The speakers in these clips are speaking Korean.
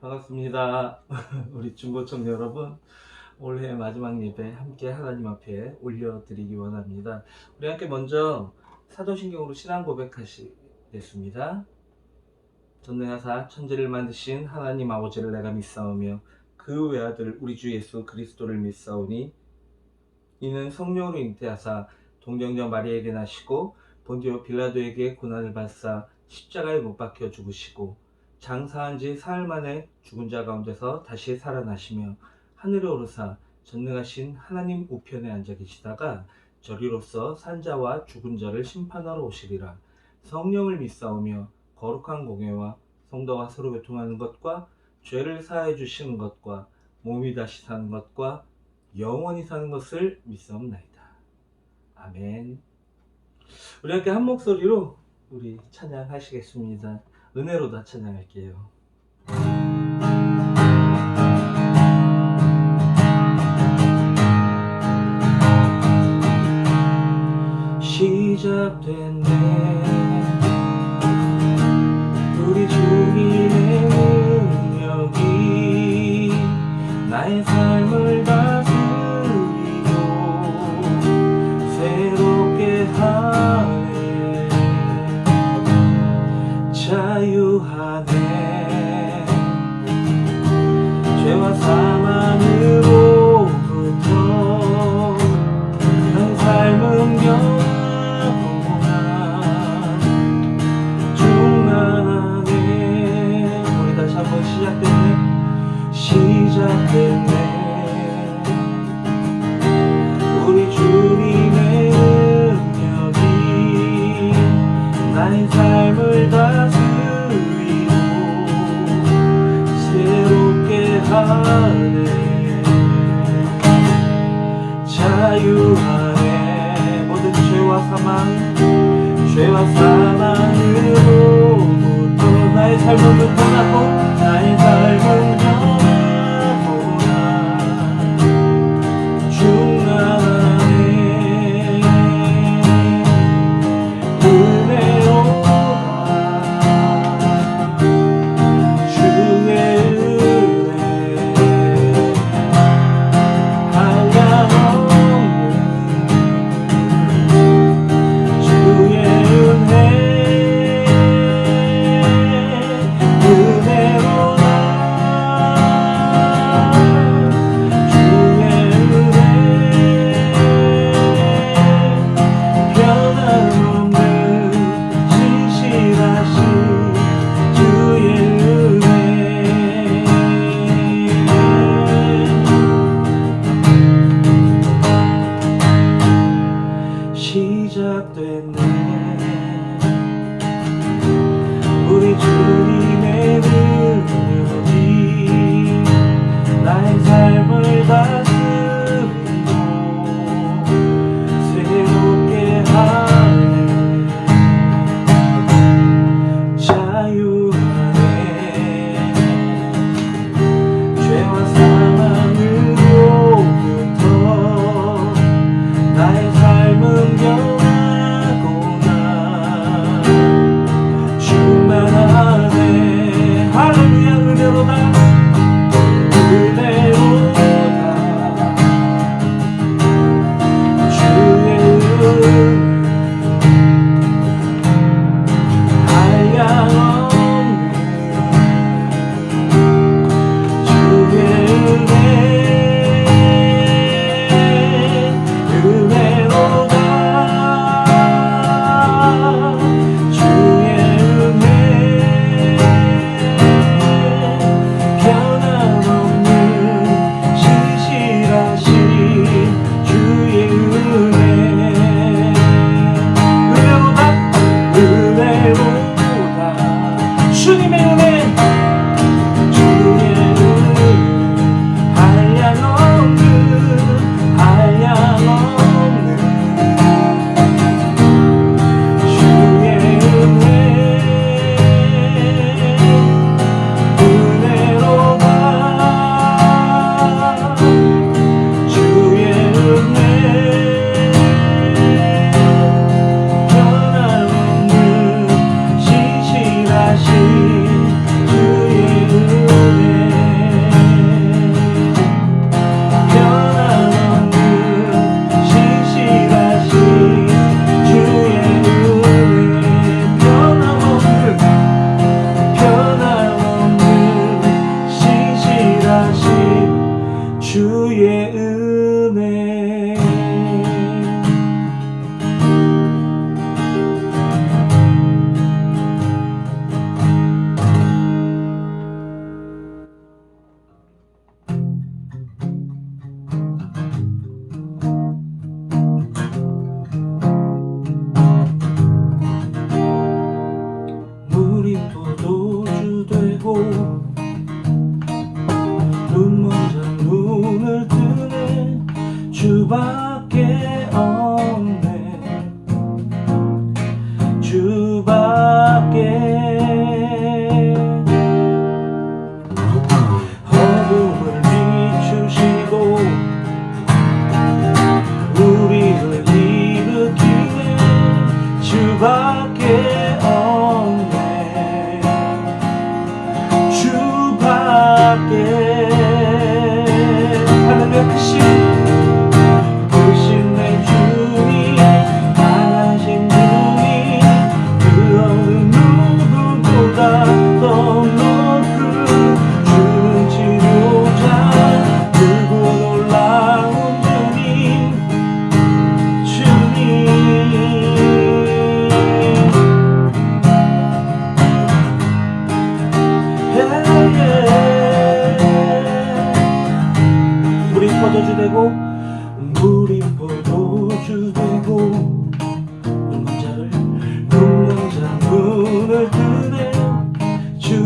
반갑습니다. 우리 중고청 여러분, 올해 마지막 예배 함께 하나님 앞에 올려드리기 원합니다. 우리 함께 먼저 사도신경으로 신앙 고백하시겠습니다. 전능하사 천지를 만드신 하나님 아버지를 내가 믿사오며 그 외아들 우리 주 예수 그리스도를 믿사오니 이는 성령으로 잉태하사 동정녀 마리아에게 나시고 본디오 빌라도에게 고난을 받사 십자가에 못 박혀 죽으시고 장사한 지 사흘 만에 죽은 자 가운데서 다시 살아나시며 하늘에 오르사 전능하신 하나님 우편에 앉아 계시다가 저리로서 산자와 죽은 자를 심판하러 오시리라. 성령을 믿사오며 거룩한 공예와 성도가 서로 교통하는 것과 죄를 사하여 주시는 것과 몸이 다시 사는 것과 영원히 사는 것을 믿사옵나이다. 아멘. 우리 함께 한 목소리로 우리 찬양하시겠습니다. 은혜로 다 찬양할게요. 시작됐네 우리 주님의 능력이 나의 삶을 다스리고 새롭게 하네 자유하네 죄와 사망으로부터 난 삶은 충만하네. 우리 다시 한번 시작됐네 우리 주님의 능력이 나의 삶을 다스리고 새롭게 하네 자유하네 모든 죄와 사망으로부터 나의 삶은 변하고 나의 삶은 변하구나 충만하네 은혜로다 주의 은혜 한량없는 주의 은혜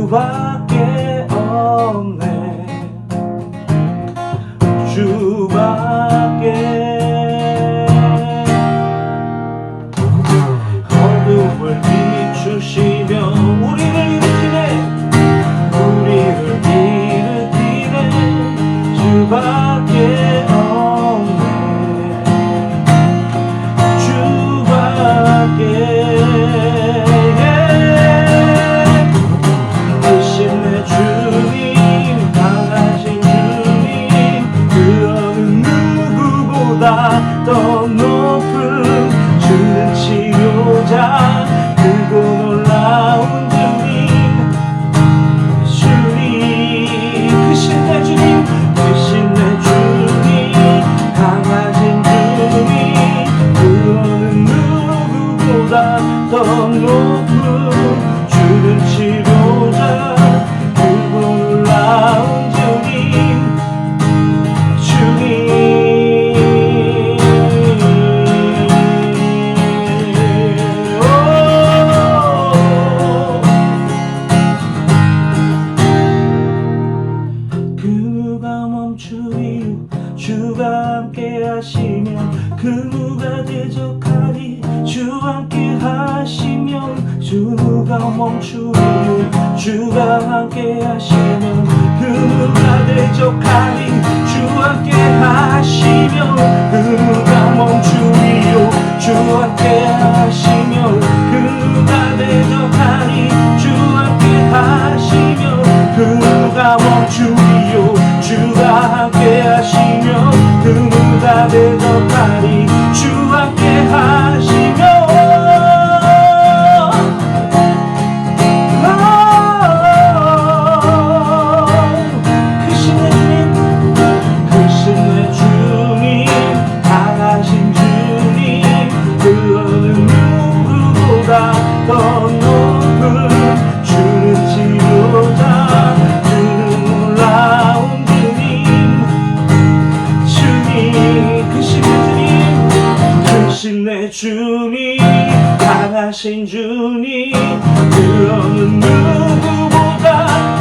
주밖에 없네. 주밖에. 어둠을 비추시며 우리를 일으키네. 우리를 일으키네. 주밖에 없네. 주밖에. 크신 내 주님, 강하신 주님, 그 어느 누구보다 더 높은 주는 치료자, 크고 놀라운 주님. 주님, 크신 내 주님, 크신 내 주님, 강하신 주님, 그 어느 누구보다 더 높은 주는 치료자, 크고 놀라운 주님. 주님. 그 누가 멈추리요. 주가 함께 하시면 그 누가 대적하리. 주와 함께 하시면 주 누가 멈추리요. 주가 함께 하시면 그 누가 대적하리. 주와 함께 하시면 그 누가 멈추리요. 주와 함께 하시면 그 누가 대적하리. 주와 함께 하시면 그 누가 멈추리요. 주가 함께 하시면 그 누가 대적하리. 주와 함께 하시면 크신 내 주님, 크신 내 주님, 강하신 주님, 그 어느 누구보다 더 높은 주는 치료자, 주는 놀라운 주님. 주님, 크신 내 주님, 크신 내 주님, 강하신 주님, 그 어느 누구보다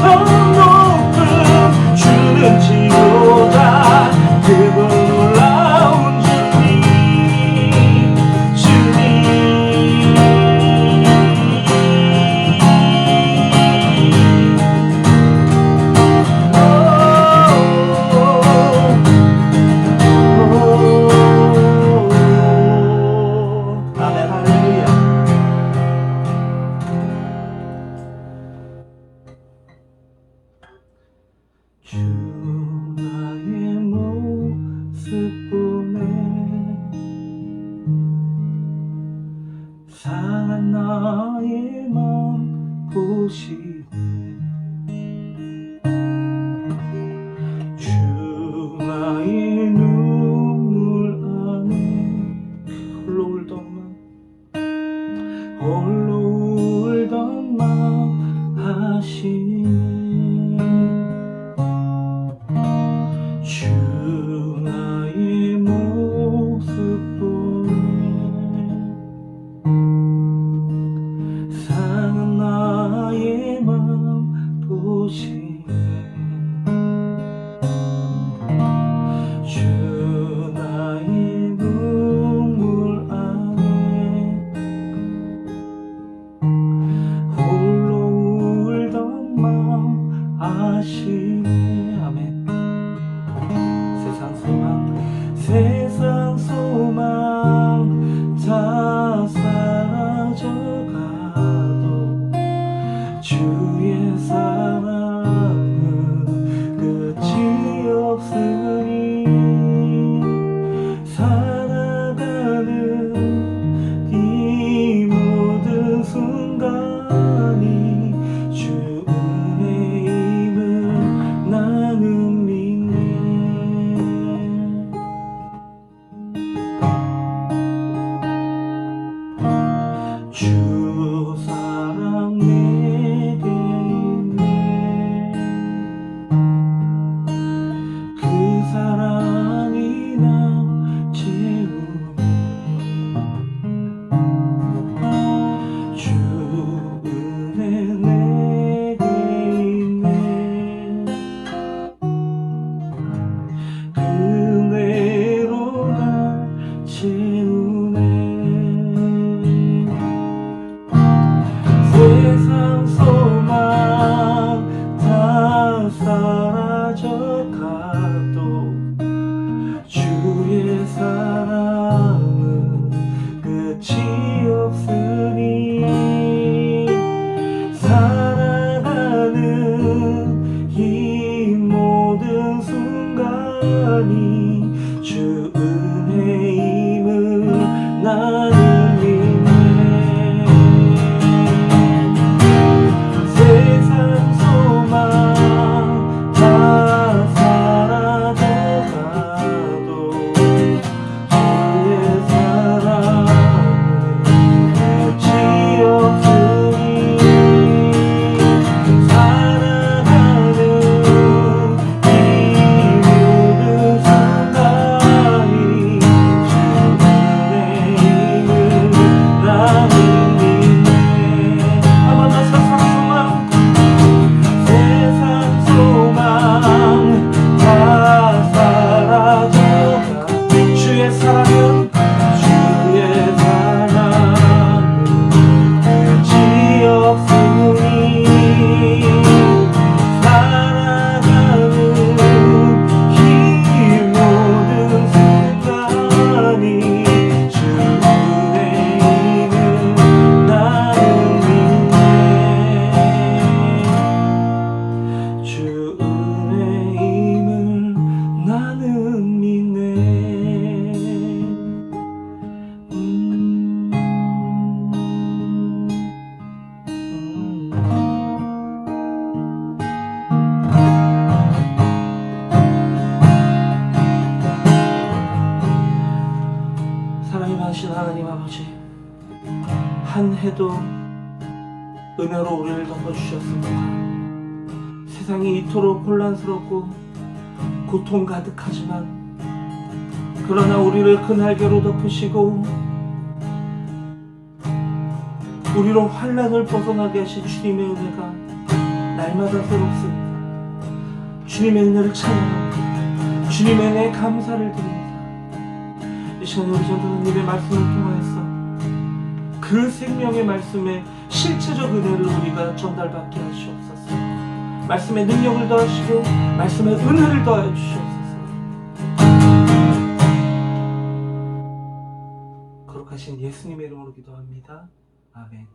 더 높은 주는 치료자, 크고 놀라운 주님. 주님. 아멘. 할렐루야. 주 나의 모습 보네. 상한 나의 맘 보시네. 주 나의 눈물 안에 홀로 울던 맘 하시네. 주 나의 모습 보네. 상한 나의 맘 보시네. 주 나의 눈물 안에 홀로 울던 맘 아시네. 아멘. 세상 소망 다 사라져가도 주의 사랑은 끝이 없으니 살아가는 이 모든 순간이 주 은혜임을 세상 소망 다 사라져가도 주의 사랑은 끝이 없으니 살아가는 이 모든 순간이 주 은혜임을 나는 믿네. 세상 소망 다 사라져가도 주의 사랑은 끝이 없으니 살아가는 이 모든 순간이 주 은혜임을 나는 믿네. 한번 더 세상 소망 다 사라져가 주의 사랑은 끝이 없으니 살아가는 이 모든 순간이 주 은혜임을 나는 믿네. 주 은혜임을 나는 믿네. 사랑이 많으신 하나님 아버지, 한 해도 은혜로 우리를 덮어주셨습니다. 세상이 이토록 혼란스럽고 고통 가득하지만 그러나 우리를 그 날개로 덮으시고 우리로 환난을 벗어나게 하신 주님의 은혜가 날마다 새롭습니다. 주님의 은혜를 찬양합니다. 주님의 은혜에 감사를 드립니다. 이 시간에 우리 전도사님의 말씀을 통하여서 그 생명의 말씀에 실체적 은혜를 우리가 전달받게 하시옵소서. 말씀의 능력을 더하시고 말씀의 은혜를 더하여 주시옵소서. 거룩하신 예수님의 이름으로 기도합니다. 아멘.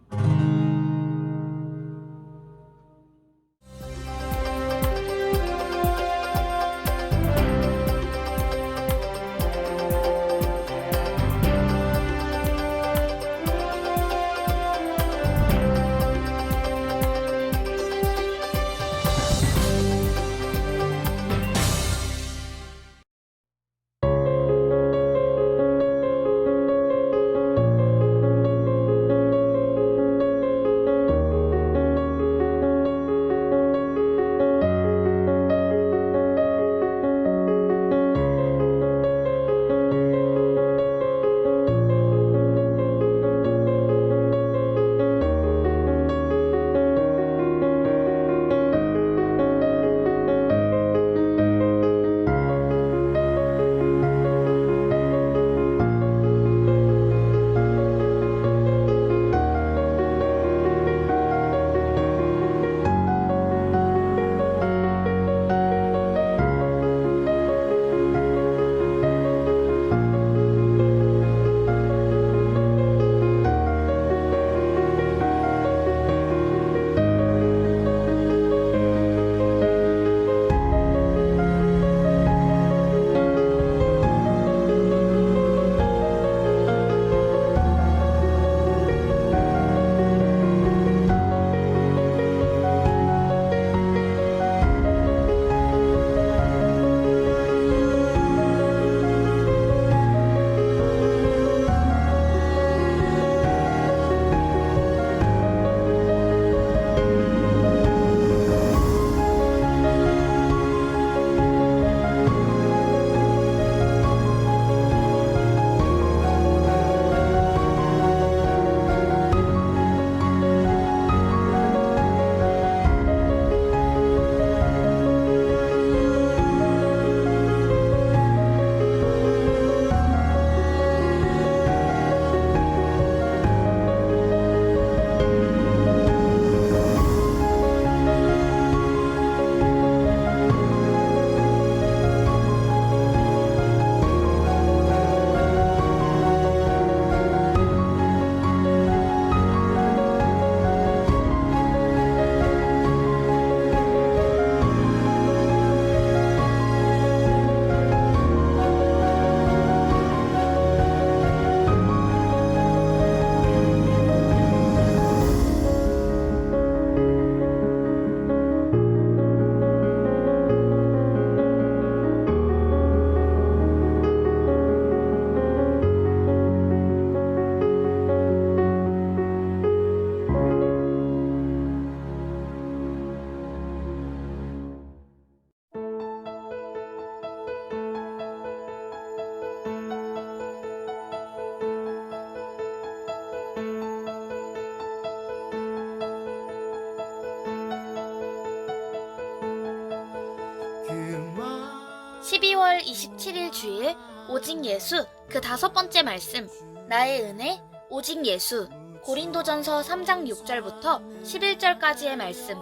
12월 27일 주일 오직 예수 그 5번째 말씀 나의 은혜 오직 예수 고린도전서 3장 6절부터 11절까지의 말씀.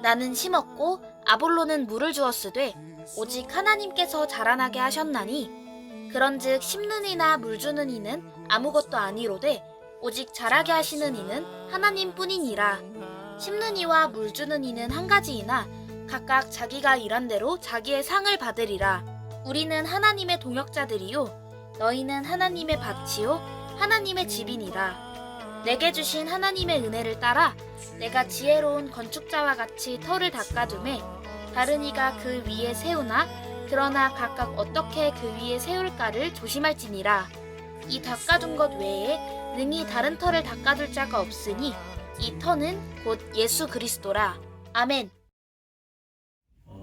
나는 심었고 아볼로는 물을 주었으되 오직 하나님께서 자라나게 하셨나니 그런즉 심는 이나 물 주는 이는 아무것도 아니로되 오직 자라게 하시는 이는 하나님뿐이니라. 심는 이와 물 주는 이는 한 가지이나 각각 자기가 일한 대로 자기의 상을 받으리라. 우리는 하나님의 동역자들이요 너희는 하나님의 밭이요 하나님의 집이니라. 내게 주신 하나님의 은혜를 따라 내가 지혜로운 건축자와 같이 터를 닦아두매 다른 이가 그 위에 세우나 그러나 각각 어떻게 그 위에 세울까를 조심할지니라. 이 닦아둔 것 외에 능히 다른 터를 닦아둘 자가 없으니 이 터는 곧 예수 그리스도라. 아멘.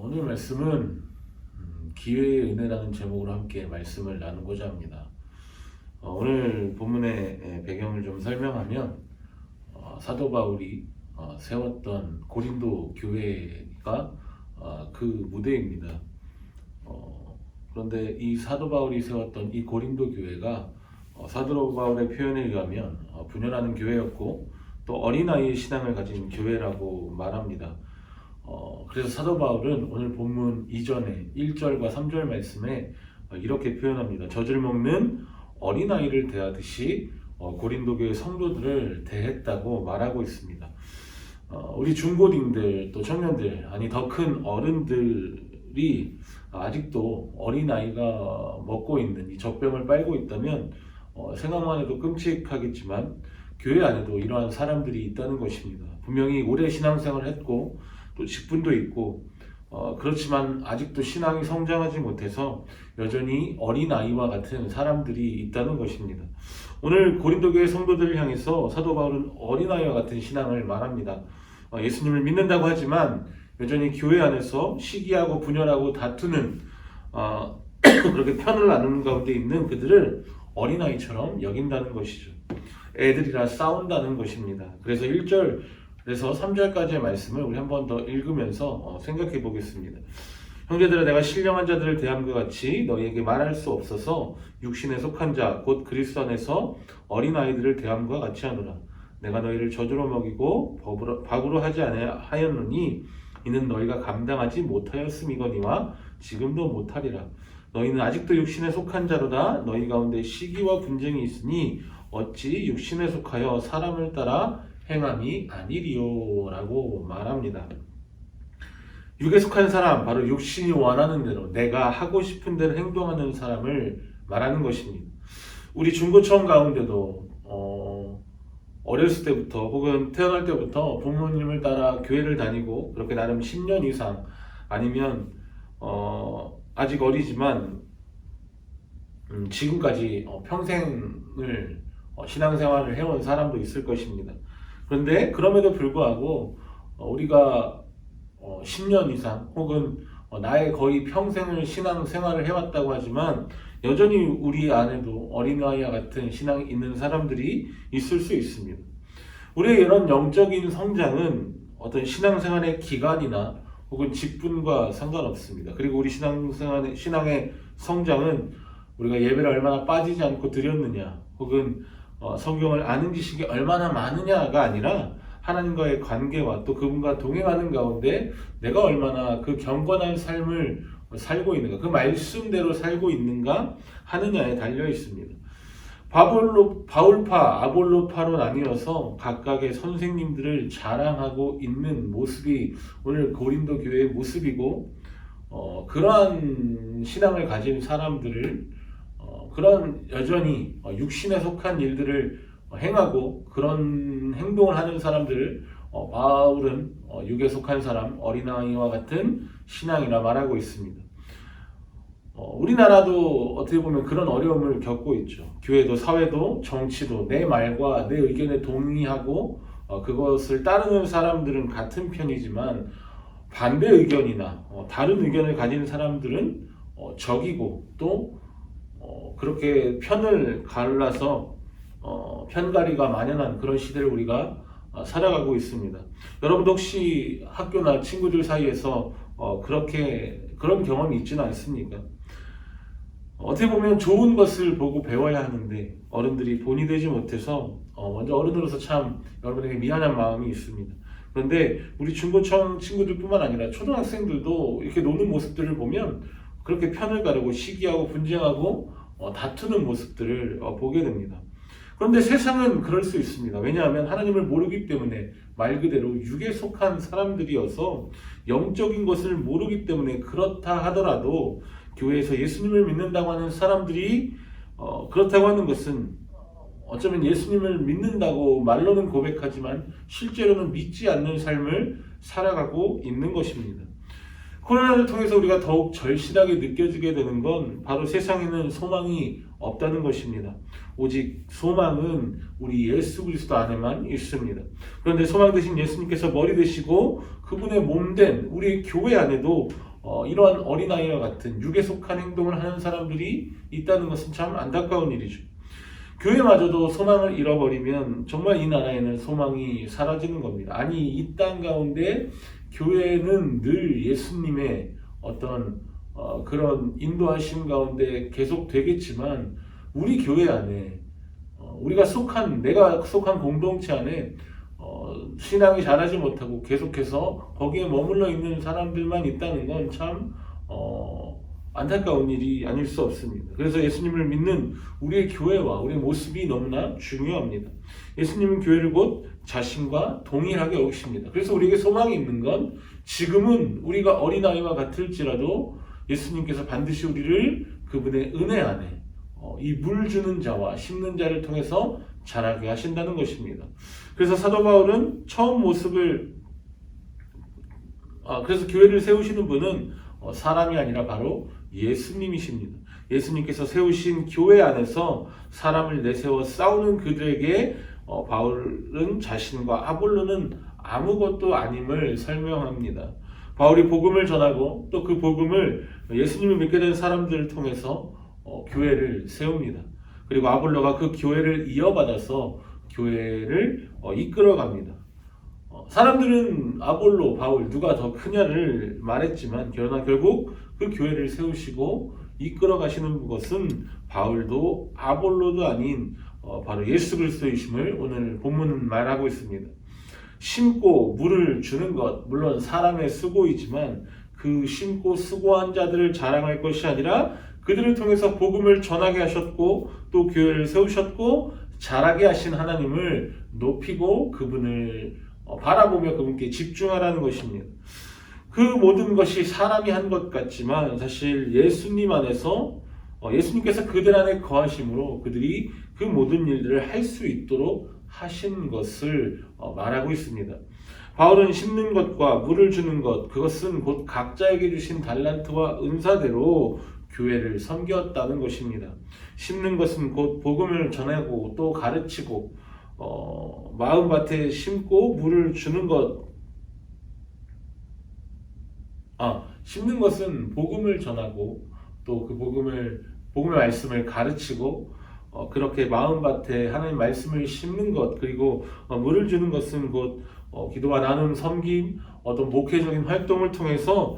오늘 말씀은 기회의 은혜라는 제목으로 함께 말씀을 나누고자 합니다. 오늘 본문의 배경을 좀 설명하면 사도 바울이 세웠던 고린도 교회가 그 무대입니다. 그런데 이 사도 바울이 세웠던 이 고린도 교회가 사도 바울의 표현에 의하면 분열하는 교회였고 또 어린아이의 신앙을 가진 교회라고 말합니다. 그래서 사도 바울은 오늘 본문 이전에 1절과 3절 말씀에 이렇게 표현합니다. 젖을 먹는 어린아이를 대하듯이 고린도 교회 성도들을 대했다고 말하고 있습니다. 우리 중고딩들 또 청년들 아니 더 큰 어른들이 아직도 어린아이가 먹고 있는 이 젖병을 빨고 있다면 생각만 해도 끔찍하겠지만 교회 안에도 이러한 사람들이 있다는 것입니다. 분명히 오래 신앙생활을 했고 또 직분도 있고 그렇지만 아직도 신앙이 성장하지 못해서 여전히 어린아이와 같은 사람들이 있다는 것입니다. 오늘 고린도 교회 성도들을 향해서 사도 바울은 어린아이와 같은 신앙을 말합니다. 예수님을 믿는다고 하지만 여전히 교회 안에서 시기하고 분열하고 다투는 그렇게 편을 나누는 가운데 있는 그들을 어린아이처럼 여긴다는 것이죠. 애들이라 싸운다는 것입니다. 그래서 1절에서 3절까지의 말씀을 우리 한 번 더 읽으면서 생각해 보겠습니다. 형제들아 내가 신령한 자들을 대함과 같이 너희에게 말할 수 없어서 육신에 속한 자 곧 그리스도 안에서 어린아이들을 대함과 같이 하노라. 내가 너희를 젖으로 먹이고 밥으로 하지 아니하였노니 이는 너희가 감당하지 못하였음이거니와 지금도 못하리라. 너희는 아직도 육신에 속한 자로다. 너희 가운데 시기와 분쟁이 있으니 어찌 육신에 속하여 사람을 따라 행함이 아니리요 라고 말합니다. 육에 속한 사람, 바로 육신이 원하는 대로 내가 하고 싶은 대로 행동하는 사람을 말하는 것입니다. 우리 중고청 가운데도 어렸을 때부터 혹은 태어날 때부터 부모님을 따라 교회를 다니고 그렇게 나름 10년 이상 아니면 아직 어리지만 지금까지 평생을 신앙생활을 해온 사람도 있을 것입니다. 그런데 그럼에도 불구하고 우리가 10년 이상 혹은 나의 거의 평생을 신앙생활을 해왔다고 하지만 여전히 우리 안에도 어린아이와 같은 신앙이 있는 사람들이 있을 수 있습니다. 우리의 이런 영적인 성장은 어떤 신앙생활의 기간이나 혹은 직분과 상관없습니다. 그리고 우리 신앙의 성장은 우리가 예배를 얼마나 빠지지 않고 드렸느냐 혹은 성경을 아는 지식이 얼마나 많으냐가 아니라 하나님과의 관계와 또 그분과 동행하는 가운데 내가 얼마나 그 경건한 삶을 살고 있는가, 그 말씀대로 살고 있는가 하느냐에 달려 있습니다. 바울파, 아볼로파로 나뉘어서 각각의 선생님들을 자랑하고 있는 모습이 오늘 고린도 교회의 모습이고 그러한 신앙을 가진 사람들을 그런 여전히 육신에 속한 일들을 행하고 그런 행동을 하는 사람들을 바울은 육에 속한 사람, 어린아이와 같은 신앙이라 말하고 있습니다. 우리나라도 어떻게 보면 그런 어려움을 겪고 있죠. 교회도 사회도 정치도 내 말과 내 의견에 동의하고 그것을 따르는 사람들은 같은 편이지만 반대 의견이나 다른 의견을 가진 사람들은 적이고 또 그렇게 편을 갈라서 편가리가 만연한 그런 시대를 우리가 살아가고 있습니다. 여러분도 혹시 학교나 친구들 사이에서 그런 경험이 있지는 않습니까? 어떻게 보면 좋은 것을 보고 배워야 하는데 어른들이 본이 되지 못해서 먼저 어른으로서 참 여러분에게 미안한 마음이 있습니다. 그런데 우리 중고청 친구들뿐만 아니라 초등학생들도 이렇게 노는 모습들을 보면 그렇게 편을 가르고 시기하고 분쟁하고 다투는 모습들을 보게 됩니다. 그런데 세상은 그럴 수 있습니다. 왜냐하면 하나님을 모르기 때문에 말 그대로 육에 속한 사람들이어서 영적인 것을 모르기 때문에 그렇다 하더라도 교회에서 예수님을 믿는다고 하는 사람들이 그렇다고 하는 것은 어쩌면 예수님을 믿는다고 말로는 고백하지만 실제로는 믿지 않는 삶을 살아가고 있는 것입니다. 코로나를 통해서 우리가 더욱 절실하게 느껴지게 되는 건 바로 세상에는 소망이 없다는 것입니다. 오직 소망은 우리 예수 그리스도 안에만 있습니다. 그런데 소망 되신 예수님께서 머리 되시고 그분의 몸된 우리 교회 안에도 이러한 어린아이와 같은 육에 속한 행동을 하는 사람들이 있다는 것은 참 안타까운 일이죠. 교회마저도 소망을 잃어버리면 정말 이 나라에는 소망이 사라지는 겁니다. 아니, 이 땅 가운데 교회는 늘 예수님의 어떤 그런 인도하심 가운데 계속 되겠지만 우리 교회 안에 내가 속한 공동체 안에 신앙이 자라지 못하고 계속해서 거기에 머물러 있는 사람들만 있다는 건 참 안타까운 일이 아닐 수 없습니다. 그래서 예수님을 믿는 우리의 교회와 우리의 모습이 너무나 중요합니다. 예수님은 교회를 곧 자신과 동일하게 여기십니다. 그래서 우리에게 소망이 있는 건 지금은 우리가 어린아이와 같을지라도 예수님께서 반드시 우리를 그분의 은혜 안에 이 물 주는 자와 심는 자를 통해서 자라게 하신다는 것입니다. 그래서 사도 바울은 그래서 교회를 세우시는 분은 사람이 아니라 바로 예수님이십니다. 예수님께서 세우신 교회 안에서 사람을 내세워 싸우는 그들에게 바울은 자신과 아볼로는 아무것도 아님을 설명합니다. 바울이 복음을 전하고 또 그 복음을 예수님을 믿게 된 사람들을 통해서 교회를 세웁니다. 그리고 아볼로가 그 교회를 이어받아서 교회를 이끌어갑니다. 사람들은 아볼로, 바울 누가 더 크냐를 말했지만 그러나 결국 그 교회를 세우시고 이끌어 가시는 것은 바울도 아볼로도 아닌 바로 예수 그리스도이심을 오늘 본문은 말하고 있습니다. 심고 물을 주는 것, 물론 사람의 수고이지만 그 심고 수고한 자들을 자랑할 것이 아니라 그들을 통해서 복음을 전하게 하셨고 또 교회를 세우셨고 자라게 하신 하나님을 높이고 그분을 바라보며 그분께 집중하라는 것입니다. 그 모든 것이 사람이 한 것 같지만 사실 예수님 안에서 예수님께서 그들 안에 거하심으로 그들이 그 모든 일들을 할 수 있도록 하신 것을 말하고 있습니다. 바울은 심는 것과 물을 주는 것, 그것은 곧 각자에게 주신 달란트와 은사대로 교회를 섬겼다는 것입니다. 심는 것은 곧 복음을 전하고 또 가르치고 마음밭에 심고 물을 주는 것. 심는 것은 복음을 전하고 또 그 복음의 말씀을 가르치고 그렇게 마음밭에 하나님 말씀을 심는 것, 그리고 물을 주는 것은 곧 기도와 나눔, 섬김, 어떤 목회적인 활동을 통해서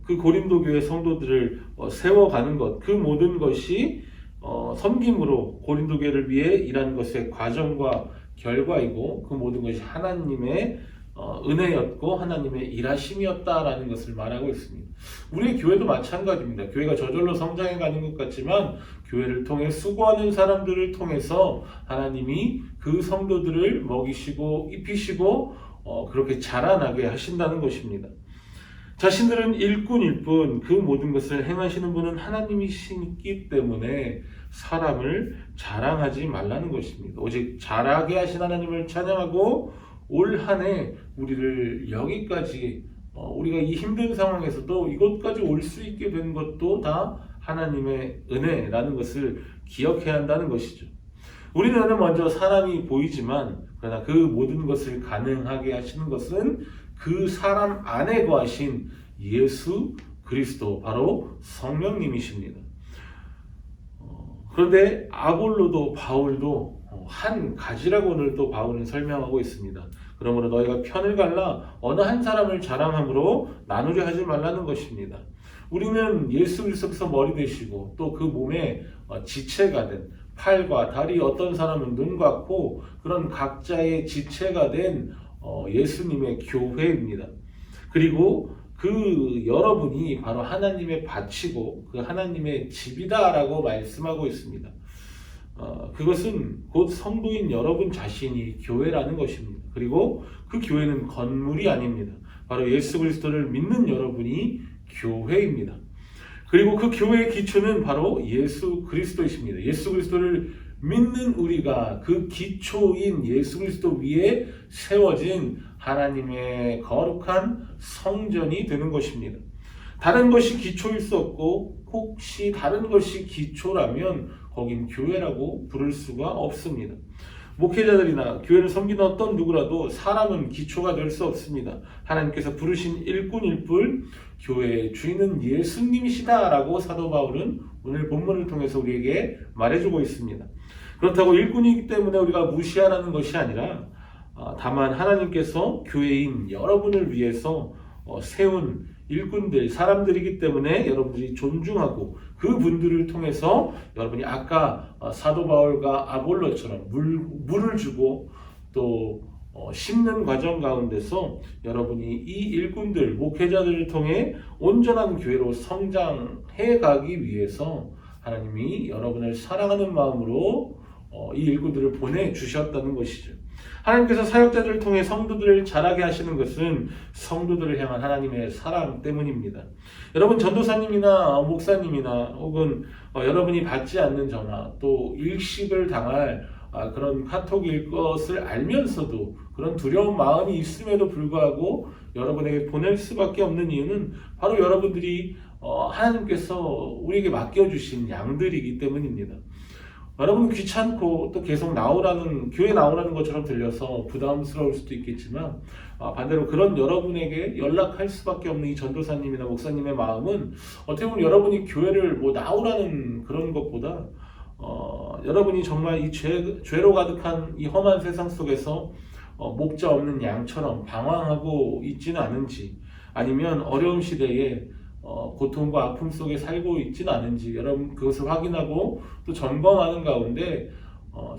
그 고린도 교회 성도들을 세워가는 것, 그 모든 것이 섬김으로 고린도 교회를 위해 일하는 것의 과정과 결과이고 그 모든 것이 하나님의 은혜였고 하나님의 일하심이었다라는 것을 말하고 있습니다. 우리의 교회도 마찬가지입니다. 교회가 저절로 성장해 가는 것 같지만 교회를 통해 수고하는 사람들을 통해서 하나님이 그 성도들을 먹이시고 입히시고 그렇게 자라나게 하신다는 것입니다. 자신들은 일꾼일 뿐 그 모든 것을 행하시는 분은 하나님이시기 때문에 사람을 자랑하지 말라는 것입니다. 오직 자라게 하신 하나님을 찬양하고 올 한 해 우리를 여기까지 우리가 이 힘든 상황에서도 이곳까지 올 수 있게 된 것도 다 하나님의 은혜라는 것을 기억해야 한다는 것이죠. 우리 눈에는 먼저 사람이 보이지만 그러나 그 모든 것을 가능하게 하시는 것은 그 사람 안에 거하신 예수 그리스도, 바로 성령님이십니다. 그런데 아볼로도 바울도 한 가지라고 오늘 또 바울은 설명하고 있습니다. 그러므로 너희가 편을 갈라 어느 한 사람을 자랑함으로 나누려 하지 말라는 것입니다. 우리는 예수 그리스도께서 머리 되시고 또 그 몸에 지체가 된 팔과 다리, 어떤 사람은 눈과 코, 그런 각자의 지체가 된 예수님의 교회입니다. 그리고 그 여러분이 바로 하나님의 밭이고 그 하나님의 집이다라고 말씀하고 있습니다. 그것은 곧 성도인 여러분 자신이 교회라는 것입니다. 그리고 그 교회는 건물이 아닙니다. 바로 예수 그리스도를 믿는 여러분이 교회입니다. 그리고 그 교회의 기초는 바로 예수 그리스도이십니다. 예수 그리스도를 믿는 우리가 그 기초인 예수 그리스도 위에 세워진 하나님의 거룩한 성전이 되는 것입니다. 다른 것이 기초일 수 없고 혹시 다른 것이 기초라면 거긴 교회라고 부를 수가 없습니다. 목회자들이나 교회를 섬기는 어떤 누구라도 사람은 기초가 될 수 없습니다. 하나님께서 부르신 일꾼일 뿐 교회의 주인은 예수님이시다라고 사도 바울은 오늘 본문을 통해서 우리에게 말해주고 있습니다. 그렇다고 일꾼이기 때문에 우리가 무시하라는 것이 아니라 다만 하나님께서 교회인 여러분을 위해서 세운 일꾼들, 사람들이기 때문에 여러분들이 존중하고 그분들을 통해서 여러분이 아까 사도 바울과 아볼로처럼 물을 주고 또 심는 과정 가운데서 여러분이 이 일꾼들, 목회자들을 통해 온전한 교회로 성장해 가기 위해서 하나님이 여러분을 사랑하는 마음으로 이 일꾼들을 보내주셨다는 것이죠. 하나님께서 사역자들을 통해 성도들을 자라게 하시는 것은 성도들을 향한 하나님의 사랑 때문입니다. 여러분 전도사님이나 목사님이나 혹은 여러분이 받지 않는 전화 또 일식을 당할 그런 카톡일 것을 알면서도 그런 두려운 마음이 있음에도 불구하고 여러분에게 보낼 수밖에 없는 이유는 바로 여러분들이 하나님께서 우리에게 맡겨주신 양들이기 때문입니다. 여러분 귀찮고 또 계속 교회 나오라는 것처럼 들려서 부담스러울 수도 있겠지만 반대로 그런 여러분에게 연락할 수밖에 없는 이 전도사님이나 목사님의 마음은 어떻게 보면 여러분이 교회를 나오라는 그런 것보다 여러분이 정말 이 죄로 가득한 이 험한 세상 속에서 목자 없는 양처럼 방황하고 있지는 않은지 아니면 어려운 시대에 고통과 아픔 속에 살고 있지는 않은지 여러분 그것을 확인하고 또 점검하는 가운데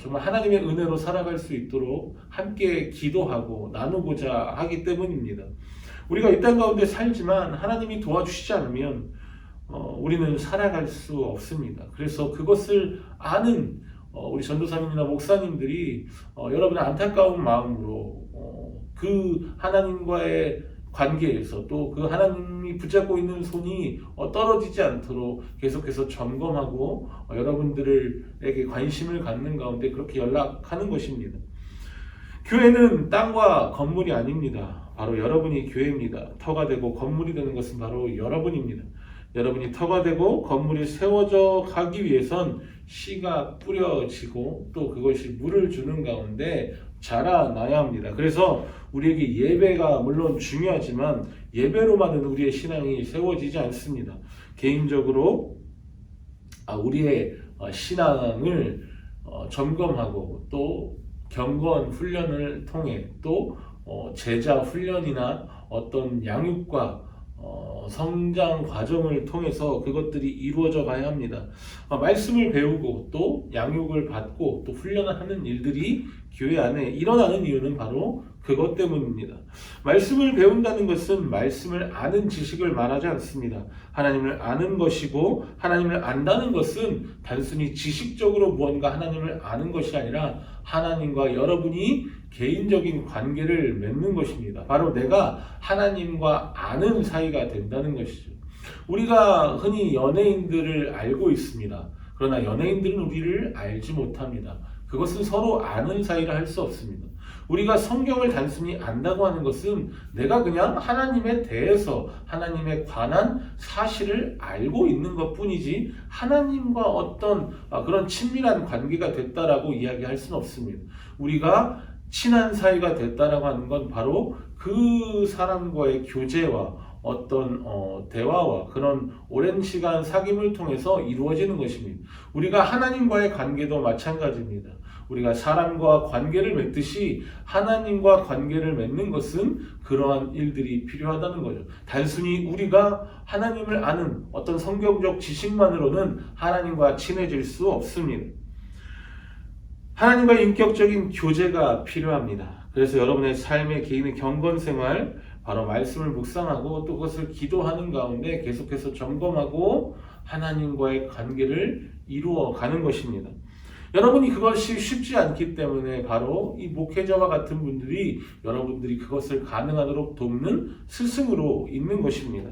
정말 하나님의 은혜로 살아갈 수 있도록 함께 기도하고 나누고자 하기 때문입니다. 우리가 이 땅 가운데 살지만 하나님이 도와주시지 않으면 우리는 살아갈 수 없습니다. 그래서 그것을 아는 우리 전도사님이나 목사님들이 여러분의 안타까운 마음으로 그 하나님과의 관계에서 또 그 하나님이 붙잡고 있는 손이 떨어지지 않도록 계속해서 점검하고 여러분들에게 관심을 갖는 가운데 그렇게 연락하는 것입니다. 교회는 땅과 건물이 아닙니다. 바로 여러분이 교회입니다. 터가 되고 건물이 되는 것은 바로 여러분입니다. 여러분이 터가 되고 건물이 세워져 가기 위해선 씨가 뿌려지고 또 그것이 물을 주는 가운데 자라나야 합니다. 그래서 우리에게 예배가 물론 중요하지만 예배로만은 우리의 신앙이 세워지지 않습니다. 개인적으로 우리의 신앙을 점검하고 또 경건 훈련을 통해 또 제자 훈련이나 어떤 양육과 성장 과정을 통해서 그것들이 이루어져 가야 합니다. 말씀을 배우고 또 양육을 받고 또 훈련을 하는 일들이 교회 안에 일어나는 이유는 바로 그것 때문입니다. 말씀을 배운다는 것은 말씀을 아는 지식을 말하지 않습니다. 하나님을 아는 것이고 하나님을 안다는 것은 단순히 지식적으로 무언가 하나님을 아는 것이 아니라 하나님과 여러분이 개인적인 관계를 맺는 것입니다. 바로 내가 하나님과 아는 사이가 된다는 것이죠. 우리가 흔히 연예인들을 알고 있습니다. 그러나 연예인들은 우리를 알지 못합니다. 그것은 서로 아는 사이라 할 수 없습니다. 우리가 성경을 단순히 안다고 하는 것은 내가 그냥 하나님에 대해서 하나님에 관한 사실을 알고 있는 것뿐이지 하나님과 어떤 그런 친밀한 관계가 됐다라고 이야기할 수는 없습니다. 우리가 친한 사이가 됐다라고 하는 건 바로 그 사람과의 교제와 어떤 대화와 그런 오랜 시간 사귐을 통해서 이루어지는 것입니다. 우리가 하나님과의 관계도 마찬가지입니다. 우리가 사람과 관계를 맺듯이 하나님과 관계를 맺는 것은 그러한 일들이 필요하다는 거죠. 단순히 우리가 하나님을 아는 어떤 성경적 지식만으로는 하나님과 친해질 수 없습니다. 하나님과 인격적인 교제가 필요합니다. 그래서 여러분의 삶의 개인의 경건생활, 바로 말씀을 묵상하고 또 그것을 기도하는 가운데 계속해서 점검하고 하나님과의 관계를 이루어가는 것입니다. 여러분이 그것이 쉽지 않기 때문에 바로 이 목회자와 같은 분들이 여러분들이 그것을 가능하도록 돕는 스승으로 있는 것입니다.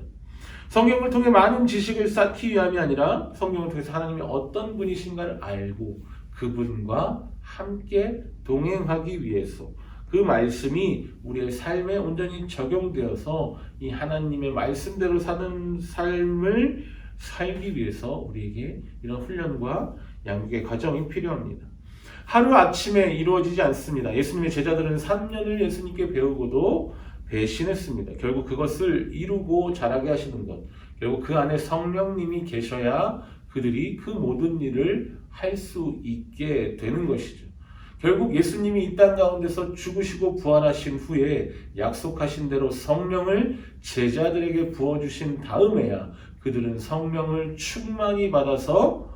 성경을 통해 많은 지식을 쌓기 위함이 아니라 성경을 통해서 하나님이 어떤 분이신가를 알고 그분과 함께 동행하기 위해서, 그 말씀이 우리의 삶에 온전히 적용되어서 이 하나님의 말씀대로 사는 삶을 살기 위해서 우리에게 이런 훈련과 양육의 과정이 필요합니다. 하루아침에 이루어지지 않습니다. 예수님의 제자들은 3년을 예수님께 배우고도 배신했습니다. 결국 그것을 이루고 자라게 하시는 것, 결국 그 안에 성령님이 계셔야 그들이 그 모든 일을 할 수 있게 되는 것이죠. 결국 예수님이 이 땅 가운데서 죽으시고 부활하신 후에 약속하신 대로 성령을 제자들에게 부어주신 다음에야 그들은 성령을 충만히 받아서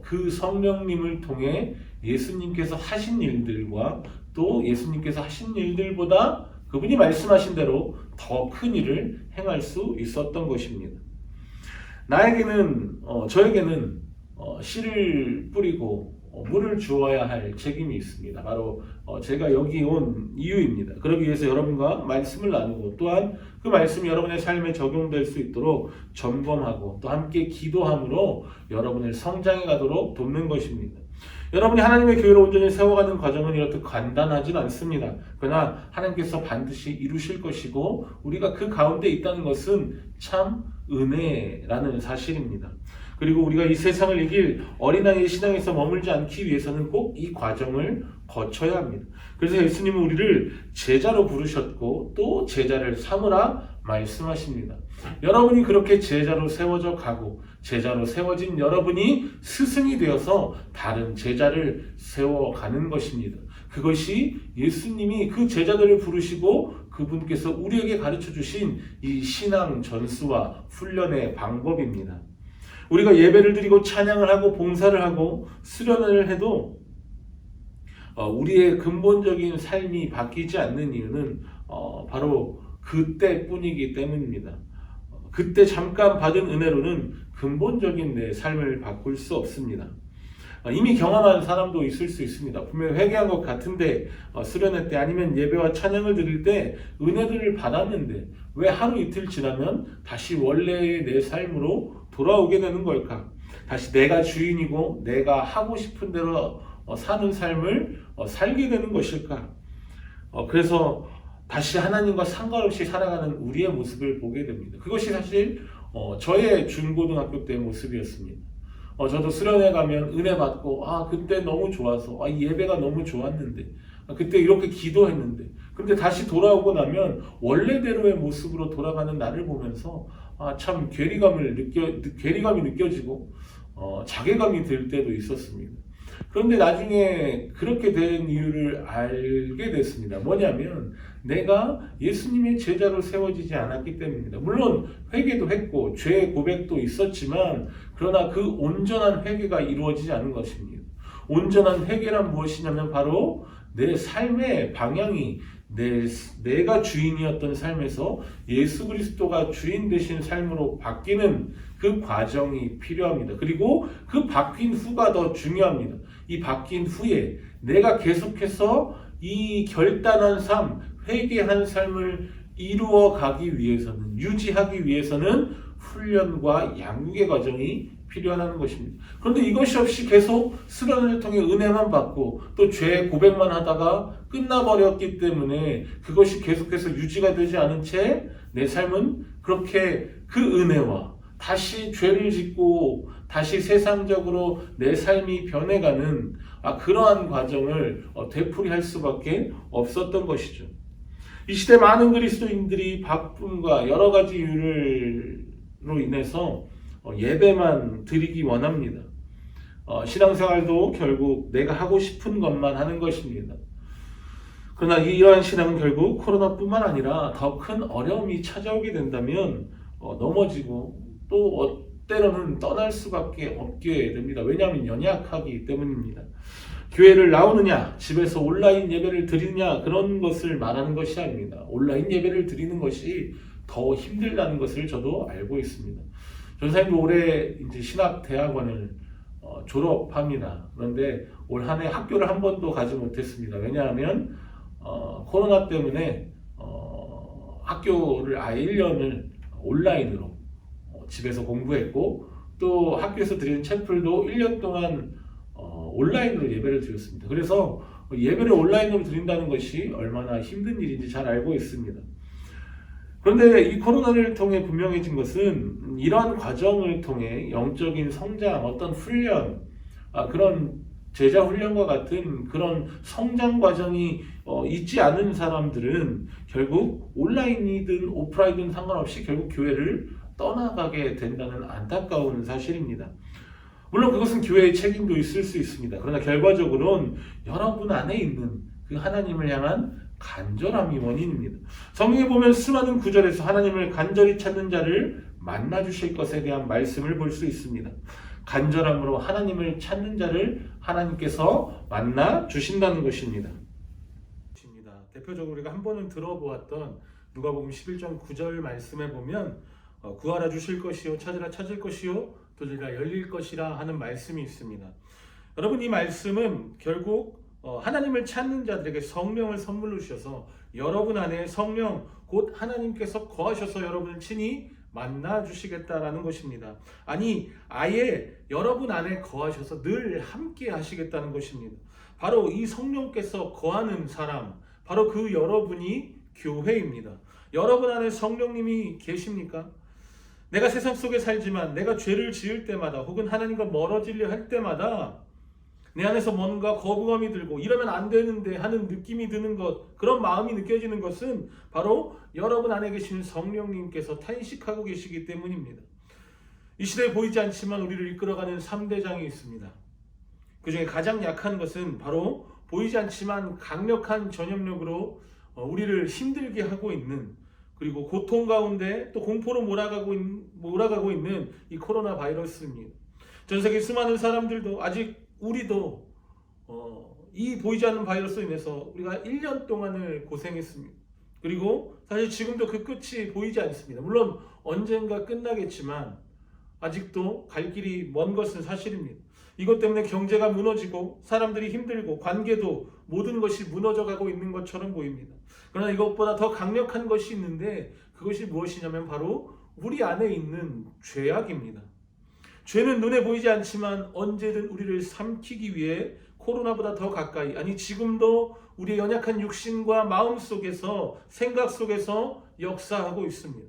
그 성령님을 통해 예수님께서 하신 일들과 또 예수님께서 하신 일들보다 그분이 말씀하신 대로 더 큰 일을 행할 수 있었던 것입니다. 저에게는 씨를 뿌리고 물을 주어야 할 책임이 있습니다. 바로 제가 여기 온 이유입니다. 그러기 위해서 여러분과 말씀을 나누고 또한 그 말씀이 여러분의 삶에 적용될 수 있도록 점검하고 또 함께 기도함으로 여러분을 성장해 가도록 돕는 것입니다. 여러분이 하나님의 교회를 온전히 세워가는 과정은 이렇게 간단하진 않습니다. 그러나 하나님께서 반드시 이루실 것이고 우리가 그 가운데 있다는 것은 참 은혜라는 사실입니다. 그리고 우리가 이 세상을 이길 어린아이의 신앙에서 머물지 않기 위해서는 꼭 이 과정을 거쳐야 합니다. 그래서 예수님은 우리를 제자로 부르셨고 또 제자를 삼으라 말씀하십니다. 여러분이 그렇게 제자로 세워져 가고 제자로 세워진 여러분이 스승이 되어서 다른 제자를 세워가는 것입니다. 그것이 예수님이 그 제자들을 부르시고 그분께서 우리에게 가르쳐 주신 이 신앙 전수와 훈련의 방법입니다. 우리가 예배를 드리고 찬양을 하고 봉사를 하고 수련을 해도 우리의 근본적인 삶이 바뀌지 않는 이유는 바로 그때뿐이기 때문입니다. 그때 잠깐 받은 은혜로는 근본적인 내 삶을 바꿀 수 없습니다. 이미 경험한 사람도 있을 수 있습니다. 분명히 회개한 것 같은데 수련회 때 아니면 예배와 찬양을 드릴 때 은혜들을 받았는데 왜 하루 이틀 지나면 다시 원래의 내 삶으로 돌아오게 되는 걸까? 다시 내가 주인이고 내가 하고 싶은 대로 사는 삶을 살게 되는 것일까? 그래서 다시 하나님과 상관없이 살아가는 우리의 모습을 보게 됩니다. 그것이 사실 저의 중고등학교 때 모습이었습니다. 저도 수련회 가면 은혜 받고 그때 너무 좋아서 이 예배가 너무 좋았는데 그때 이렇게 기도했는데 근데 다시 돌아오고 나면 원래대로의 모습으로 돌아가는 나를 보면서 참 괴리감이 느껴지고 자괴감이 들 때도 있었습니다. 그런데 나중에 그렇게 된 이유를 알게 됐습니다. 뭐냐면 내가 예수님의 제자로 세워지지 않았기 때문입니다. 물론 회개도 했고 죄 고백도 있었지만 그러나 그 온전한 회개가 이루어지지 않은 것입니다. 온전한 회개란 무엇이냐면 바로 내 삶의 방향이 내가 주인이었던 삶에서 예수 그리스도가 주인 되신 삶으로 바뀌는 그 과정이 필요합니다. 그리고 그 바뀐 후가 더 중요합니다. 이 바뀐 후에 내가 계속해서 이 결단한 삶, 회개한 삶을 이루어 가기 위해서는, 유지하기 위해서는 훈련과 양육의 과정이 필요하다는 것입니다. 그런데 이것이 없이 계속 수련을 통해 은혜만 받고 또 죄 고백만 하다가 끝나버렸기 때문에 그것이 계속해서 유지가 되지 않은 채 내 삶은 그렇게 그 은혜와 다시 죄를 짓고 다시 세상적으로 내 삶이 변해가는 그러한 과정을 되풀이할 수밖에 없었던 것이죠. 이 시대 많은 그리스도인들이 바쁨과 여러 가지 이유로 인해서 예배만 드리기 원합니다. 신앙생활도 결국 내가 하고 싶은 것만 하는 것입니다. 그러나 이러한 신앙은 결국 코로나뿐만 아니라 더 큰 어려움이 찾아오게 된다면 넘어지고 또 때로는 떠날 수밖에 없게 됩니다. 왜냐하면 연약하기 때문입니다. 교회를 나오느냐, 집에서 온라인 예배를 드리느냐, 그런 것을 말하는 것이 아닙니다. 온라인 예배를 드리는 것이 더 힘들다는 것을 저도 알고 있습니다. 전사님도 올해 이제 신학대학원을 졸업합니다. 그런데 올 한 해 학교를 한 번도 가지 못했습니다. 왜냐하면 코로나 때문에 학교를 아예 1년을 온라인으로 집에서 공부했고, 또 학교에서 드리는 챔플도 1년 동안 온라인으로 예배를 드렸습니다. 그래서 예배를 온라인으로 드린다는 것이 얼마나 힘든 일인지 잘 알고 있습니다. 그런데 이 코로나를 통해 분명해진 것은 이러한 과정을 통해 영적인 성장, 어떤 훈련, 그런 제자 훈련과 같은 그런 성장 과정이 있지 않은 사람들은 결국 온라인이든 오프라인이든 상관없이 결국 교회를 떠나가게 된다는 안타까운 사실입니다. 물론 그것은 교회의 책임도 있을 수 있습니다. 그러나 결과적으로는 여러분 안에 있는 그 하나님을 향한 간절함이 원인입니다. 성경에 보면 수많은 구절에서 하나님을 간절히 찾는 자를 만나 주실 것에 대한 말씀을 볼 수 있습니다. 간절함으로 하나님을 찾는 자를 하나님께서 만나 주신다는 것입니다. 대표적으로 우리가 한 번은 들어보았던 누가복음 11장 9절 말씀에 보면 구하라 주실 것이요, 찾으라 찾을 것이요, 두드리라 열릴 것이라 하는 말씀이 있습니다. 여러분, 이 말씀은 결국 하나님을 찾는 자들에게 성령을 선물로 주셔서 여러분 안에 성령 곧 하나님께서 거하셔서 여러분을 친히 만나 주시겠다라는 것입니다. 아니, 아예 여러분 안에 거하셔서 늘 함께 하시겠다는 것입니다. 바로 이 성령께서 거하는 사람, 바로 그 여러분이 교회입니다. 여러분 안에 성령님이 계십니까? 내가 세상 속에 살지만 내가 죄를 지을 때마다 혹은 하나님과 멀어지려 할 때마다 내 안에서 뭔가 거부감이 들고 이러면 안 되는데 하는 느낌이 드는 것, 그런 마음이 느껴지는 것은 바로 여러분 안에 계신 성령님께서 탄식하고 계시기 때문입니다. 이 시대에 보이지 않지만 우리를 이끌어가는 3대장이 있습니다. 그 중에 가장 약한 것은 바로 보이지 않지만 강력한 전염력으로 우리를 힘들게 하고 있는, 그리고 고통 가운데 또 공포로 몰아가고 있는 이 코로나 바이러스입니다. 전 세계 수많은 사람들도 아직 우리도 이 보이지 않는 바이러스로 인해서 우리가 1년 동안을 고생했습니다. 그리고 사실 지금도 그 끝이 보이지 않습니다. 물론 언젠가 끝나겠지만 아직도 갈 길이 먼 것은 사실입니다. 이것 때문에 경제가 무너지고 사람들이 힘들고 관계도 모든 것이 무너져 가고 있는 것처럼 보입니다. 그러나 이것보다 더 강력한 것이 있는데 그것이 무엇이냐면 바로 우리 안에 있는 죄악입니다. 죄는 눈에 보이지 않지만 언제든 우리를 삼키기 위해 코로나보다 더 가까이, 아니 지금도 우리의 연약한 육신과 마음 속에서, 생각 속에서 역사하고 있습니다.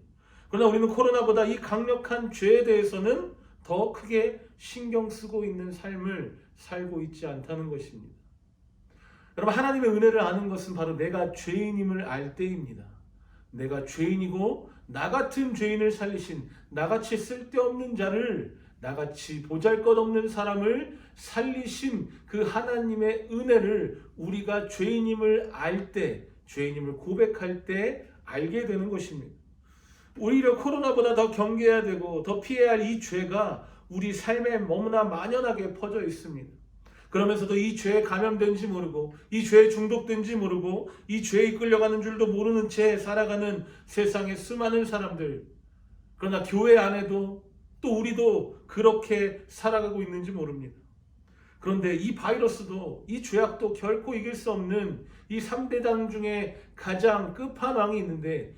그러나 우리는 코로나보다 이 강력한 죄에 대해서는 더 크게 신경 쓰고 있는 삶을 살고 있지 않다는 것입니다. 여러분, 하나님의 은혜를 아는 것은 바로 내가 죄인임을 알 때입니다. 내가 죄인이고 나 같은 죄인을 살리신, 나같이 쓸데없는 자를, 나같이 보잘것없는 사람을 살리신 그 하나님의 은혜를 우리가 죄인임을 알 때, 죄인임을 고백할 때 알게 되는 것입니다. 오히려 코로나보다 더 경계해야 되고 더 피해야 할 이 죄가 우리 삶에 너무나 만연하게 퍼져 있습니다. 그러면서도 이 죄에 감염된지 모르고, 이 죄에 중독된지 모르고, 이 죄에 이끌려가는 줄도 모르는 채 살아가는 세상의 수많은 사람들. 그러나 교회 안에도 또 우리도 그렇게 살아가고 있는지 모릅니다. 그런데 이 바이러스도, 이 죄악도 결코 이길 수 없는 이 3대장 중에 가장 끝판왕이 있는데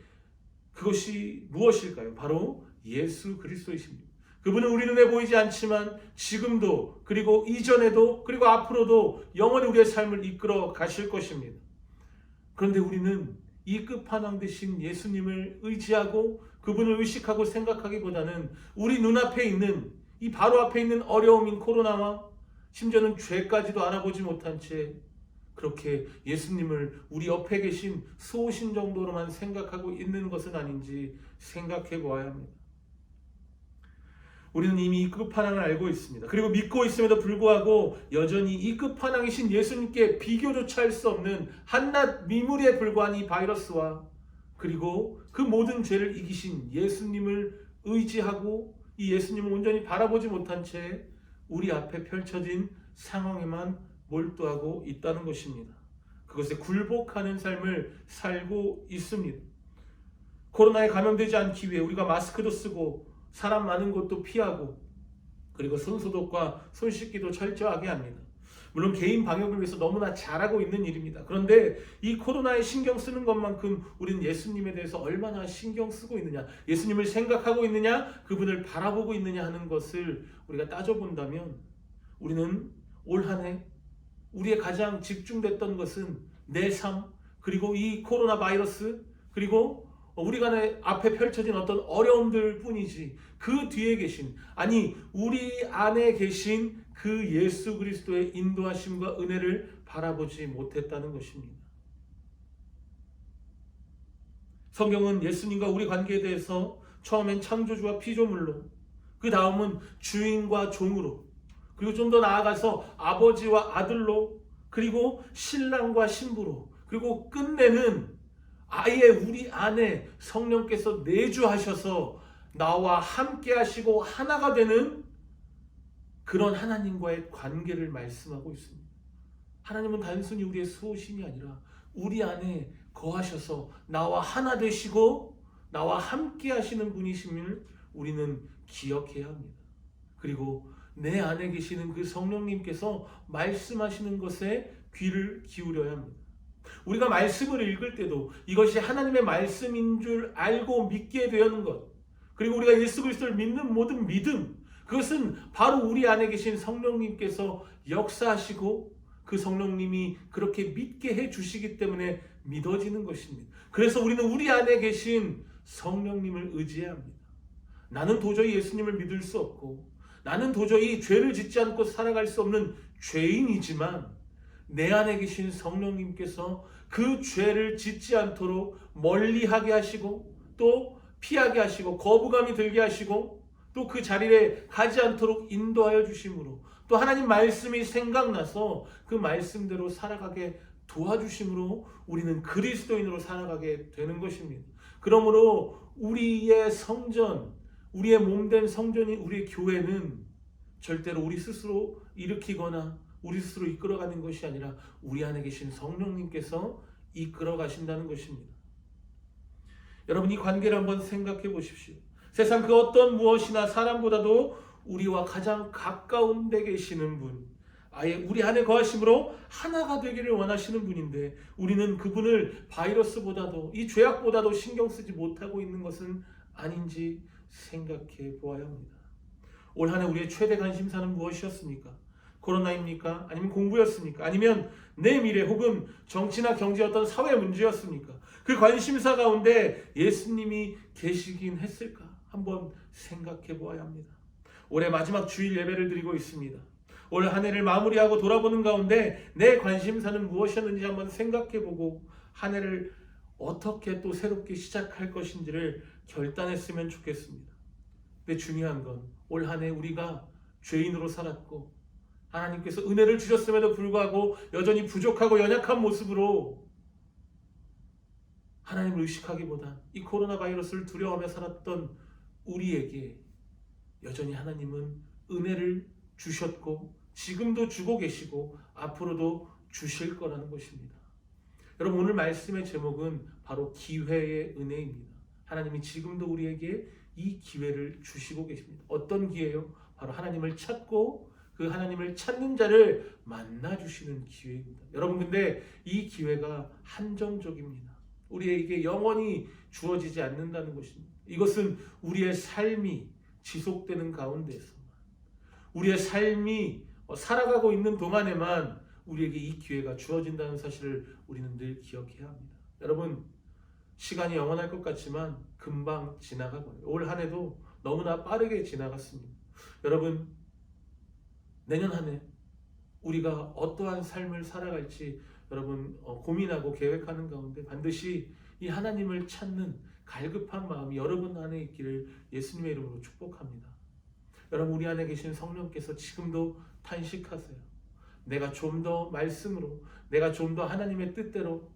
그것이 무엇일까요? 바로 예수 그리스도이십니다. 그분은 우리 눈에 보이지 않지만 지금도, 그리고 이전에도, 그리고 앞으로도 영원히 우리의 삶을 이끌어 가실 것입니다. 그런데 우리는 이 끝판왕 되신 예수님을 의지하고 그분을 의식하고 생각하기보다는 우리 눈앞에 있는, 이 바로 앞에 있는 어려움인 코로나와 심지어는 죄까지도 알아보지 못한 채 그렇게 예수님을 우리 옆에 계신 수호신 정도로만 생각하고 있는 것은 아닌지 생각해 보아야 합니다. 우리는 이미 이 끝판왕을 알고 있습니다. 그리고 믿고 있음에도 불구하고 여전히 이 끝판왕이신 예수님께 비교조차 할 수 없는 한낱 미물에 불과한 이 바이러스와 그리고 그 모든 죄를 이기신 예수님을 의지하고 이 예수님을 온전히 바라보지 못한 채 우리 앞에 펼쳐진 상황에만 몰두하고 있다는 것입니다. 그것에 굴복하는 삶을 살고 있습니다. 코로나에 감염되지 않기 위해 우리가 마스크도 쓰고 사람 많은 곳도 피하고 그리고 손소독과 손씻기도 철저하게 합니다. 물론 개인 방역을 위해서 너무나 잘하고 있는 일입니다. 그런데 이 코로나에 신경 쓰는 것만큼 우리는 예수님에 대해서 얼마나 신경 쓰고 있느냐, 예수님을 생각하고 있느냐, 그분을 바라보고 있느냐 하는 것을 우리가 따져본다면 우리는 올 한 해 우리의 가장 집중됐던 것은 내 삶, 그리고 이 코로나 바이러스, 그리고 우리가 앞에 펼쳐진 어떤 어려움들 뿐이지 그 뒤에 계신, 아니 우리 안에 계신 그 예수 그리스도의 인도하심과 은혜를 바라보지 못했다는 것입니다. 성경은 예수님과 우리 관계에 대해서 처음엔 창조주와 피조물로, 그 다음은 주인과 종으로, 그리고 좀 더 나아가서 아버지와 아들로, 그리고 신랑과 신부로, 그리고 끝내는 아예 우리 안에 성령께서 내주하셔서 나와 함께 하시고 하나가 되는 그런 하나님과의 관계를 말씀하고 있습니다. 하나님은 단순히 우리의 수호신이 아니라 우리 안에 거하셔서 나와 하나 되시고 나와 함께 하시는 분이심을 우리는 기억해야 합니다. 그리고 내 안에 계시는 그 성령님께서 말씀하시는 것에 귀를 기울여야 합니다. 우리가 말씀을 읽을 때도 이것이 하나님의 말씀인 줄 알고 믿게 되는 것, 그리고 우리가 예수 그리스도를 믿는 모든 믿음, 그것은 바로 우리 안에 계신 성령님께서 역사하시고 그 성령님이 그렇게 믿게 해주시기 때문에 믿어지는 것입니다. 그래서 우리는 우리 안에 계신 성령님을 의지해야 합니다. 나는 도저히 예수님을 믿을 수 없고 나는 도저히 죄를 짓지 않고 살아갈 수 없는 죄인이지만 내 안에 계신 성령님께서 그 죄를 짓지 않도록 멀리하게 하시고 또 피하게 하시고 거부감이 들게 하시고 또 그 자리에 가지 않도록 인도하여 주심으로 또 하나님 말씀이 생각나서 그 말씀대로 살아가게 도와주심으로 우리는 그리스도인으로 살아가게 되는 것입니다. 그러므로 우리의 성전, 우리의 몸된 성전인 우리의 교회는 절대로 우리 스스로 일으키거나 우리 스스로 이끌어가는 것이 아니라 우리 안에 계신 성령님께서 이끌어 가신다는 것입니다. 여러분, 이 관계를 한번 생각해 보십시오. 세상 그 어떤 무엇이나 사람보다도 우리와 가장 가까운 데 계시는 분, 아예 우리 안에 거하심으로 하나가 되기를 원하시는 분인데 우리는 그분을 바이러스보다도 이 죄악보다도 신경 쓰지 못하고 있는 것은 아닌지 생각해 보아야 합니다. 올 한 해 우리의 최대 관심사는 무엇이었습니까? 코로나입니까? 아니면 공부였습니까? 아니면 내 미래 혹은 정치나 경제 어떤 사회 문제였습니까? 그 관심사 가운데 예수님이 계시긴 했을까? 한번 생각해 보아야 합니다. 올해 마지막 주일 예배를 드리고 있습니다. 올 한 해를 마무리하고 돌아보는 가운데 내 관심사는 무엇이었는지 한번 생각해 보고 한 해를 어떻게 또 새롭게 시작할 것인지를 결단했으면 좋겠습니다. 근데 중요한 건 올 한 해 우리가 죄인으로 살았고 하나님께서 은혜를 주셨음에도 불구하고 여전히 부족하고 연약한 모습으로 하나님을 의식하기보다 이 코로나 바이러스를 두려워하며 살았던 우리에게 여전히 하나님은 은혜를 주셨고 지금도 주고 계시고 앞으로도 주실 거라는 것입니다. 여러분, 오늘 말씀의 제목은 바로 기회의 은혜입니다. 하나님이 지금도 우리에게 이 기회를 주시고 계십니다. 어떤 기회요? 바로 하나님을 찾고 그 하나님을 찾는 자를 만나주시는 기회입니다. 여러분, 근데 이 기회가 한정적입니다. 우리에게 영원히 주어지지 않는다는 것입니다. 이것은 우리의 삶이 지속되는 가운데서 우리의 삶이 살아가고 있는 동안에만 우리에게 이 기회가 주어진다는 사실을 우리는 늘 기억해야 합니다. 여러분, 시간이 영원할 것 같지만 금방 지나가고요. 올 한 해도 너무나 빠르게 지나갔습니다. 여러분, 내년 한 해 우리가 어떠한 삶을 살아갈지 여러분 고민하고 계획하는 가운데 반드시 이 하나님을 찾는 갈급한 마음이 여러분 안에 있기를 예수님의 이름으로 축복합니다. 여러분, 우리 안에 계신 성령께서 지금도 탄식하세요. 내가 좀 더 말씀으로, 내가 좀 더 하나님의 뜻대로,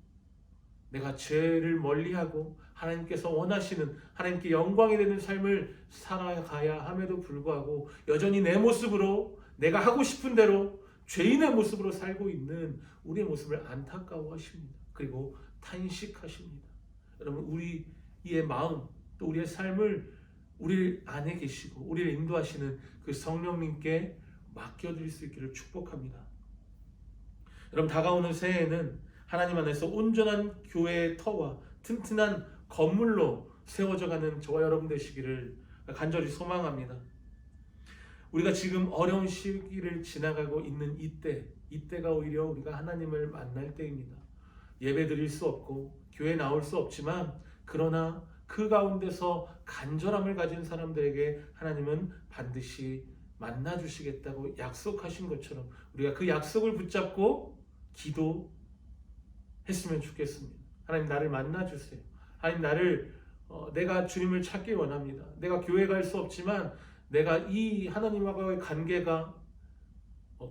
내가 죄를 멀리하고 하나님께서 원하시는, 하나님께 영광이 되는 삶을 살아가야 함에도 불구하고 여전히 내 모습으로, 내가 하고 싶은 대로 죄인의 모습으로 살고 있는 우리의 모습을 안타까워하십니다. 그리고 탄식하십니다. 여러분, 우리의 마음, 또 우리의 삶을 우리 안에 계시고 우리를 인도하시는 그 성령님께 맡겨드릴 수 있기를 축복합니다. 여러분, 다가오는 새해에는 하나님 안에서 온전한 교회의 터와 튼튼한 건물로 세워져가는 저와 여러분 되시기를 간절히 소망합니다. 우리가 지금 어려운 시기를 지나가고 있는 이때가 오히려 우리가 하나님을 만날 때입니다. 예배 드릴 수 없고 교회 나올 수 없지만, 그러나 그 가운데서 간절함을 가진 사람들에게 하나님은 반드시 만나주시겠다고 약속하신 것처럼 우리가 그 약속을 붙잡고 기도했으면 좋겠습니다. 하나님, 나를 만나주세요. 하나님, 내가 주님을 찾기 원합니다. 내가 교회 갈 수 없지만 내가 이 하나님과의 관계가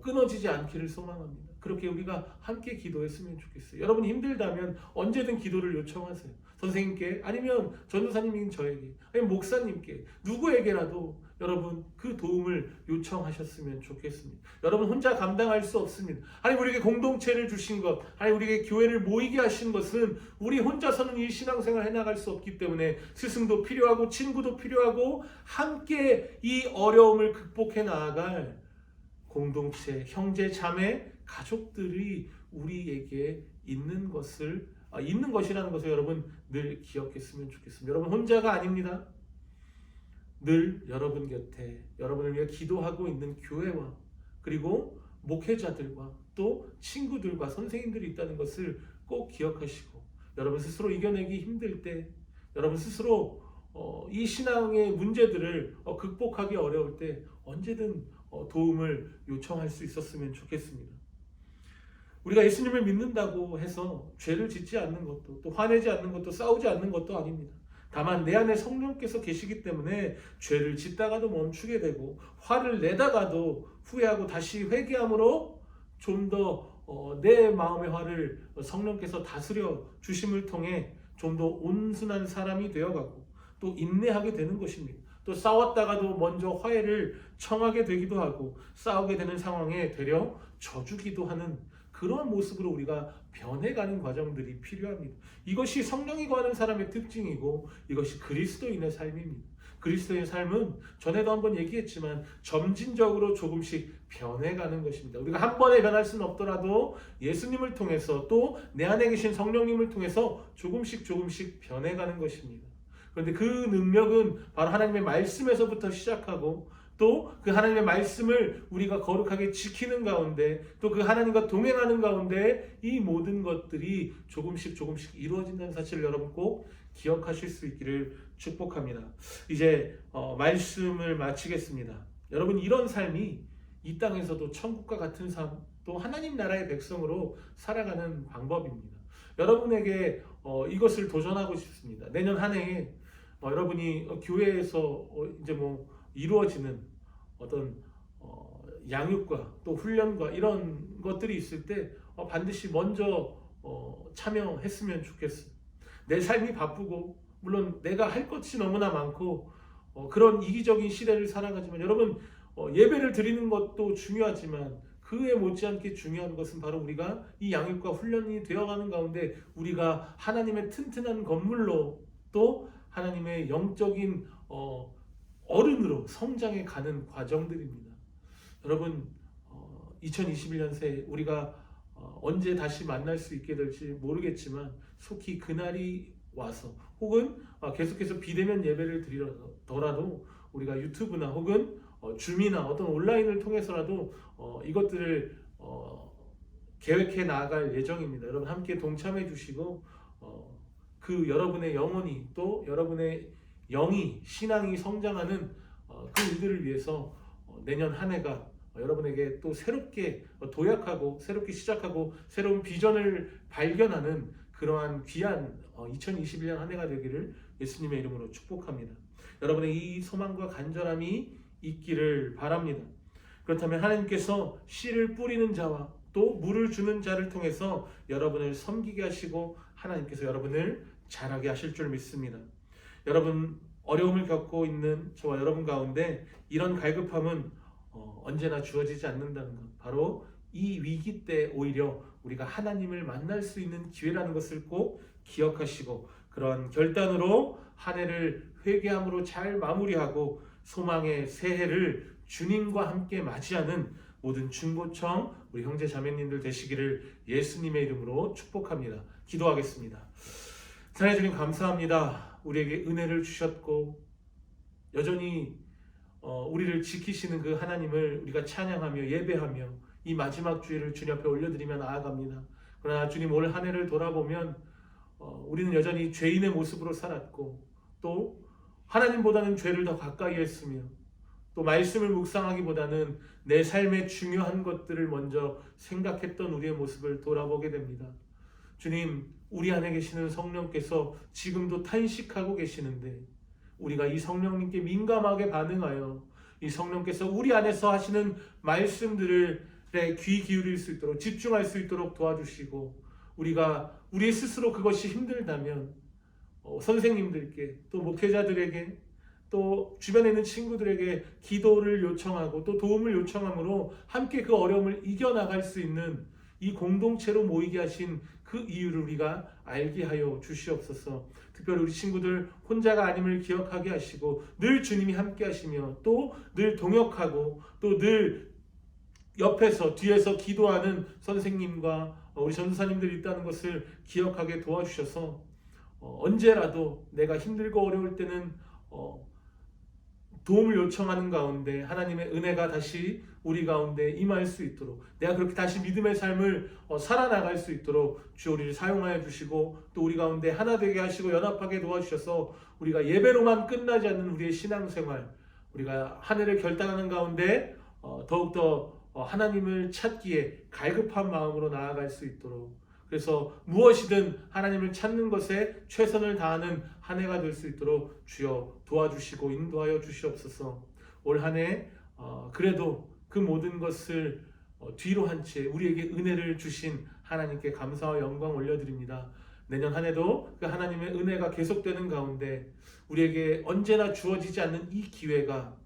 끊어지지 않기를 소망합니다. 그렇게 우리가 함께 기도했으면 좋겠어요. 여러분이 힘들다면 언제든 기도를 요청하세요. 선생님께, 아니면 전도사님인 저에게, 아니면 목사님께, 누구에게라도 여러분 그 도움을 요청하셨으면 좋겠습니다. 여러분 혼자 감당할 수 없습니다. 하나님 우리에게 공동체를 주신 것, 하나님 우리에게 교회를 모이게 하신 것은 우리 혼자서는 이 신앙생활 해나갈 수 없기 때문에 스승도 필요하고 친구도 필요하고 함께 이 어려움을 극복해 나아갈 공동체, 형제, 자매, 가족들이 우리에게 있는 것이라는 것을 여러분 늘 기억했으면 좋겠습니다. 여러분 혼자가 아닙니다. 늘 여러분 곁에 여러분을 위해 기도하고 있는 교회와 그리고 목회자들과 또 친구들과 선생님들이 있다는 것을 꼭 기억하시고, 여러분 스스로 이겨내기 힘들 때, 여러분 스스로 이 신앙의 문제들을 극복하기 어려울 때 언제든 도움을 요청할 수 있었으면 좋겠습니다. 우리가 예수님을 믿는다고 해서 죄를 짓지 않는 것도, 또 화내지 않는 것도, 싸우지 않는 것도 아닙니다. 다만 내 안에 성령께서 계시기 때문에 죄를 짓다가도 멈추게 되고, 화를 내다가도 후회하고 다시 회개함으로 좀 더 내 마음의 화를 성령께서 다스려 주심을 통해 좀 더 온순한 사람이 되어가고 또 인내하게 되는 것입니다. 또 싸웠다가도 먼저 화해를 청하게 되기도 하고, 싸우게 되는 상황에 되려 져주기도 하는 그런 모습으로 우리가 변해가는 과정들이 필요합니다. 이것이 성령이 거하는 사람의 특징이고, 이것이 그리스도인의 삶입니다. 그리스도의 삶은 전에도 한번 얘기했지만 점진적으로 조금씩 변해가는 것입니다. 우리가 한 번에 변할 수는 없더라도 예수님을 통해서, 또 내 안에 계신 성령님을 통해서 조금씩 변해가는 것입니다. 그런데 그 능력은 바로 하나님의 말씀에서부터 시작하고, 또 그 하나님의 말씀을 우리가 거룩하게 지키는 가운데, 또 그 하나님과 동행하는 가운데 이 모든 것들이 조금씩 이루어진다는 사실을 여러분 꼭 기억하실 수 있기를 축복합니다. 이제 말씀을 마치겠습니다. 여러분, 이런 삶이 이 땅에서도 천국과 같은 삶, 또 하나님 나라의 백성으로 살아가는 방법입니다. 여러분에게 이것을 도전하고 싶습니다. 내년 한 해에 여러분이 교회에서 이제 이루어지는 어떤 양육과 또 훈련과 이런 것들이 있을 때 반드시 먼저 참여했으면 좋겠어요. 내 삶이 바쁘고 물론 내가 할 것이 너무나 많고 그런 이기적인 시대를 살아가지만, 여러분 예배를 드리는 것도 중요하지만 그에 못지않게 중요한 것은 바로 우리가 이 양육과 훈련이 되어가는 가운데 우리가 하나님의 튼튼한 건물로, 또 하나님의 영적인 어른으로 성장해 가는 과정들입니다. 여러분 2021년 새해 우리가 언제 다시 만날 수 있게 될지 모르겠지만 속히 그날이 와서, 혹은 계속해서 비대면 예배를 드리더라도 우리가 유튜브나 혹은 줌이나 어떤 온라인을 통해서라도 이것들을 계획해 나아갈 예정입니다. 여러분 함께 동참해 주시고 그 여러분의 영혼이, 또 여러분의 영이, 신앙이 성장하는 그 일들을 위해서 내년 한 해가 여러분에게 또 새롭게 도약하고 새롭게 시작하고 새로운 비전을 발견하는 그러한 귀한 2021년 한 해가 되기를 예수님의 이름으로 축복합니다. 여러분의 이 소망과 간절함이 있기를 바랍니다. 그렇다면 하나님께서 씨를 뿌리는 자와 또 물을 주는 자를 통해서 여러분을 섬기게 하시고 하나님께서 여러분을 자라게 하실 줄 믿습니다. 여러분, 어려움을 겪고 있는 저와 여러분 가운데 이런 갈급함은 언제나 주어지지 않는다는 것, 바로 이 위기 때 오히려 우리가 하나님을 만날 수 있는 기회라는 것을 꼭 기억하시고 그러한 결단으로 한 해를 회개함으로 잘 마무리하고 소망의 새해를 주님과 함께 맞이하는 모든 중고청 우리 형제 자매님들 되시기를 예수님의 이름으로 축복합니다. 기도하겠습니다. 사랑해 주님 감사합니다. 우리에게 은혜를 주셨고 여전히 우리를 지키시는 그 하나님을 우리가 찬양하며 예배하며 이 마지막 주일을 주님 앞에 올려드리며 나아갑니다. 그러나 주님 올 한 해를 돌아보면 우리는 여전히 죄인의 모습으로 살았고 또 하나님보다는 죄를 더 가까이 했으며 또 말씀을 묵상하기보다는 내 삶의 중요한 것들을 먼저 생각했던 우리의 모습을 돌아보게 됩니다. 주님, 우리 안에 계시는 성령께서 지금도 탄식하고 계시는데 우리가 이 성령님께 민감하게 반응하여 이 성령께서 우리 안에서 하시는 말씀들에 귀 기울일 수 있도록 집중할 수 있도록 도와주시고 우리가 우리 스스로 그것이 힘들다면 선생님들께 또 목회자들에게 또 주변에 있는 친구들에게 기도를 요청하고 또 도움을 요청함으로 함께 그 어려움을 이겨나갈 수 있는 이 공동체로 모이게 하신 그 이유를 우리가 알게 하여 주시옵소서. 특별히 우리 친구들 혼자가 아님을 기억하게 하시고 늘 주님이 함께 하시며 또 늘 동역하고 또 늘 옆에서 뒤에서 기도하는 선생님과 우리 전도사님들이 있다는 것을 기억하게 도와주셔서 언제라도 내가 힘들고 어려울 때는 도움을 요청하는 가운데 하나님의 은혜가 다시 우리 가운데 임할 수 있도록 내가 그렇게 다시 믿음의 삶을 살아나갈 수 있도록 주 우리를 사용하여 주시고 또 우리 가운데 하나 되게 하시고 연합하게 도와주셔서 우리가 예배로만 끝나지 않는 우리의 신앙생활 우리가 한 해를 결단하는 가운데 더욱더 하나님을 찾기에 갈급한 마음으로 나아갈 수 있도록 그래서 무엇이든 하나님을 찾는 것에 최선을 다하는 한 해가 될 수 있도록 주여 도와주시고 인도하여 주시옵소서. 올 한 해 그래도 그 모든 것을 뒤로 한 채 우리에게 은혜를 주신 하나님께 감사와 영광 올려드립니다. 내년 한 해도 그 하나님의 은혜가 계속되는 가운데 우리에게 언제나 주어지지 않는 이 기회가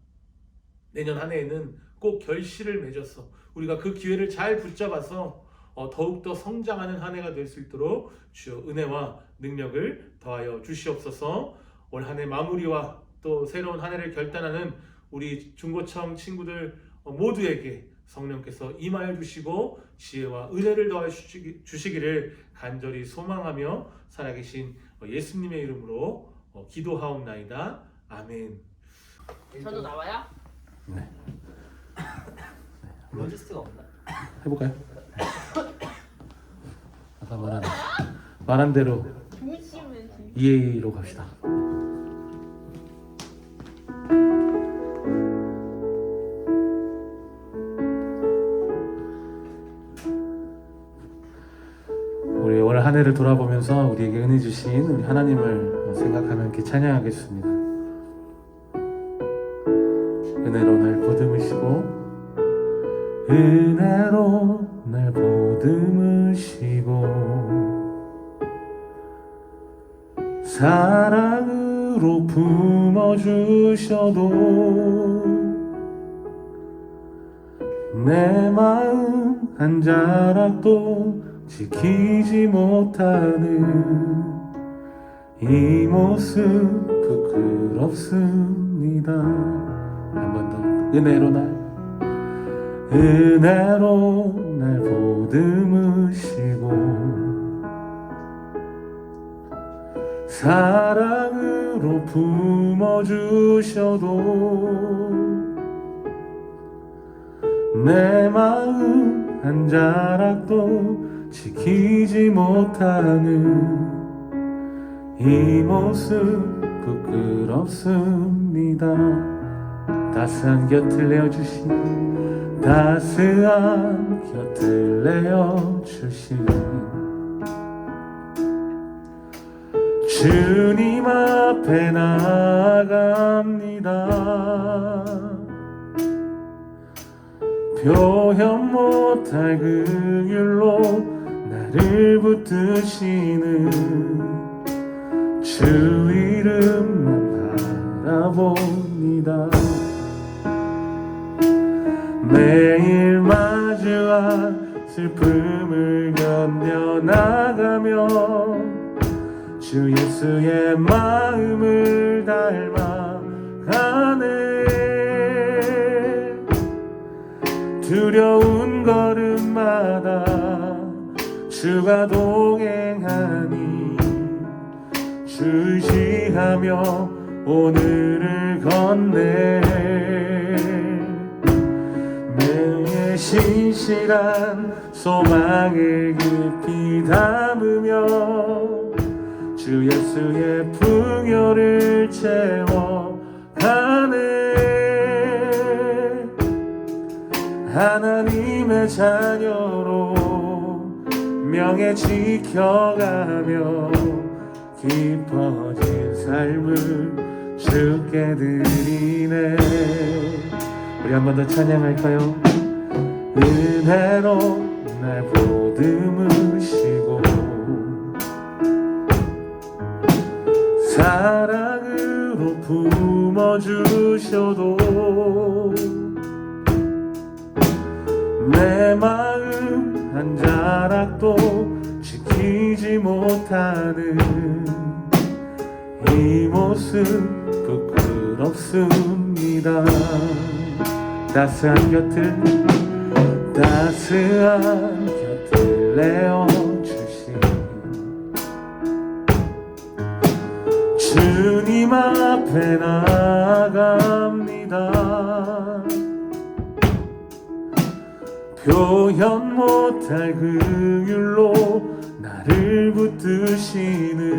내년 한 해에는 꼭 결실을 맺어서 우리가 그 기회를 잘 붙잡아서 더욱더 성장하는 한 해가 될 수 있도록 주여 은혜와 능력을 더하여 주시옵소서. 올 한 해 마무리와 또 새로운 한 해를 결단하는 우리 중고청 친구들 모두에게 성령께서 임하여 주시고 지혜와 은혜를 더하여 주시기를 간절히 소망하며 살아계신 예수님의 이름으로 기도하옵나이다. 아멘. 저도 나와요? 네. 로지스트가 없나? 해볼까요? 아까 말한 대로 EA로 갑시다. 우리 올 한 해를 돌아보면서 우리에게 은혜 주신 우리 하나님을 생각하며 이렇게 찬양하겠습니다. 은혜로 날 보듬으시고 은혜로 날 보듬으시고 사랑으로 품어주셔도 내 마음 한 자락도 지키지 못하는 이 모습 부끄럽습니다. 한 번 더 은혜로 날 보듬으시고 사랑으로 품어주셔도 내 마음 한 자락도 지키지 못하는 이 모습 부끄럽습니다. 따스한 곁을 내어주신 따스한 곁을 내어주신 주님 앞에 나아갑니다. 표현 못할 그 율로 나를 붙드시는 주 이름만 바라봅니다. 매일 마주한 슬픔을 견뎌나가며 주 예수의 마음을 닮아가네. 두려운 걸음마다 주가 동행하니 주 의지하며 오늘을 건네. 매일 신실한 소망을 깊이 담으며 주 예수의 풍요를 채워가네. 하나님의 자녀로 명예 지켜가며 깊어진 삶을 주께 드리네. 우리 한 번 더 찬양할까요? 은혜로 날 보듬으시고 사랑으로 품어주셔도 내 마음 한 자락도 지키지 못하는 이 모습 부끄럽습니다. 따스한 곁을 내어주신 주님 앞에 나아갑니다. 표현 못할 그 율로 나를 붙드시는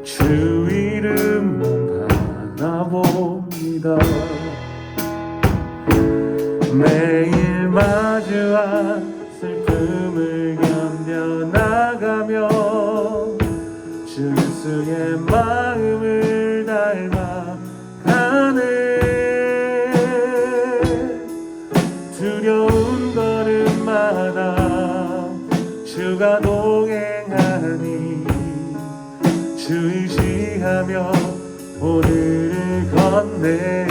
주 이름만 바라봅니다. 매일 마주한 슬픔을 견뎌나가며 주 예수의 마음을 닮아가네. 두려운 걸음마다 주가 동행하니 주 의지하며 오늘을 건네.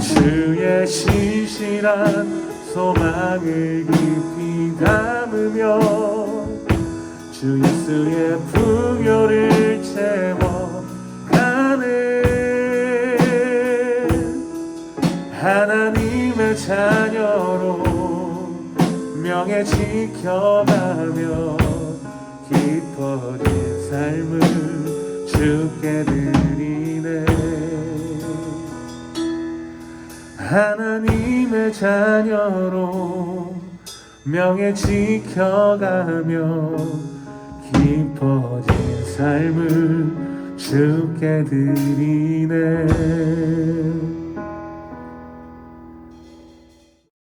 주의 신실한 소망을 깊이 담으며 주 예수의 풍요를 채워가네. 하나님의 자녀로 명예 지켜가며 깊어진 삶을 주께 드리네. 하나님의 자녀로 명예 지켜가며 깊어진 삶을 주께 드리네.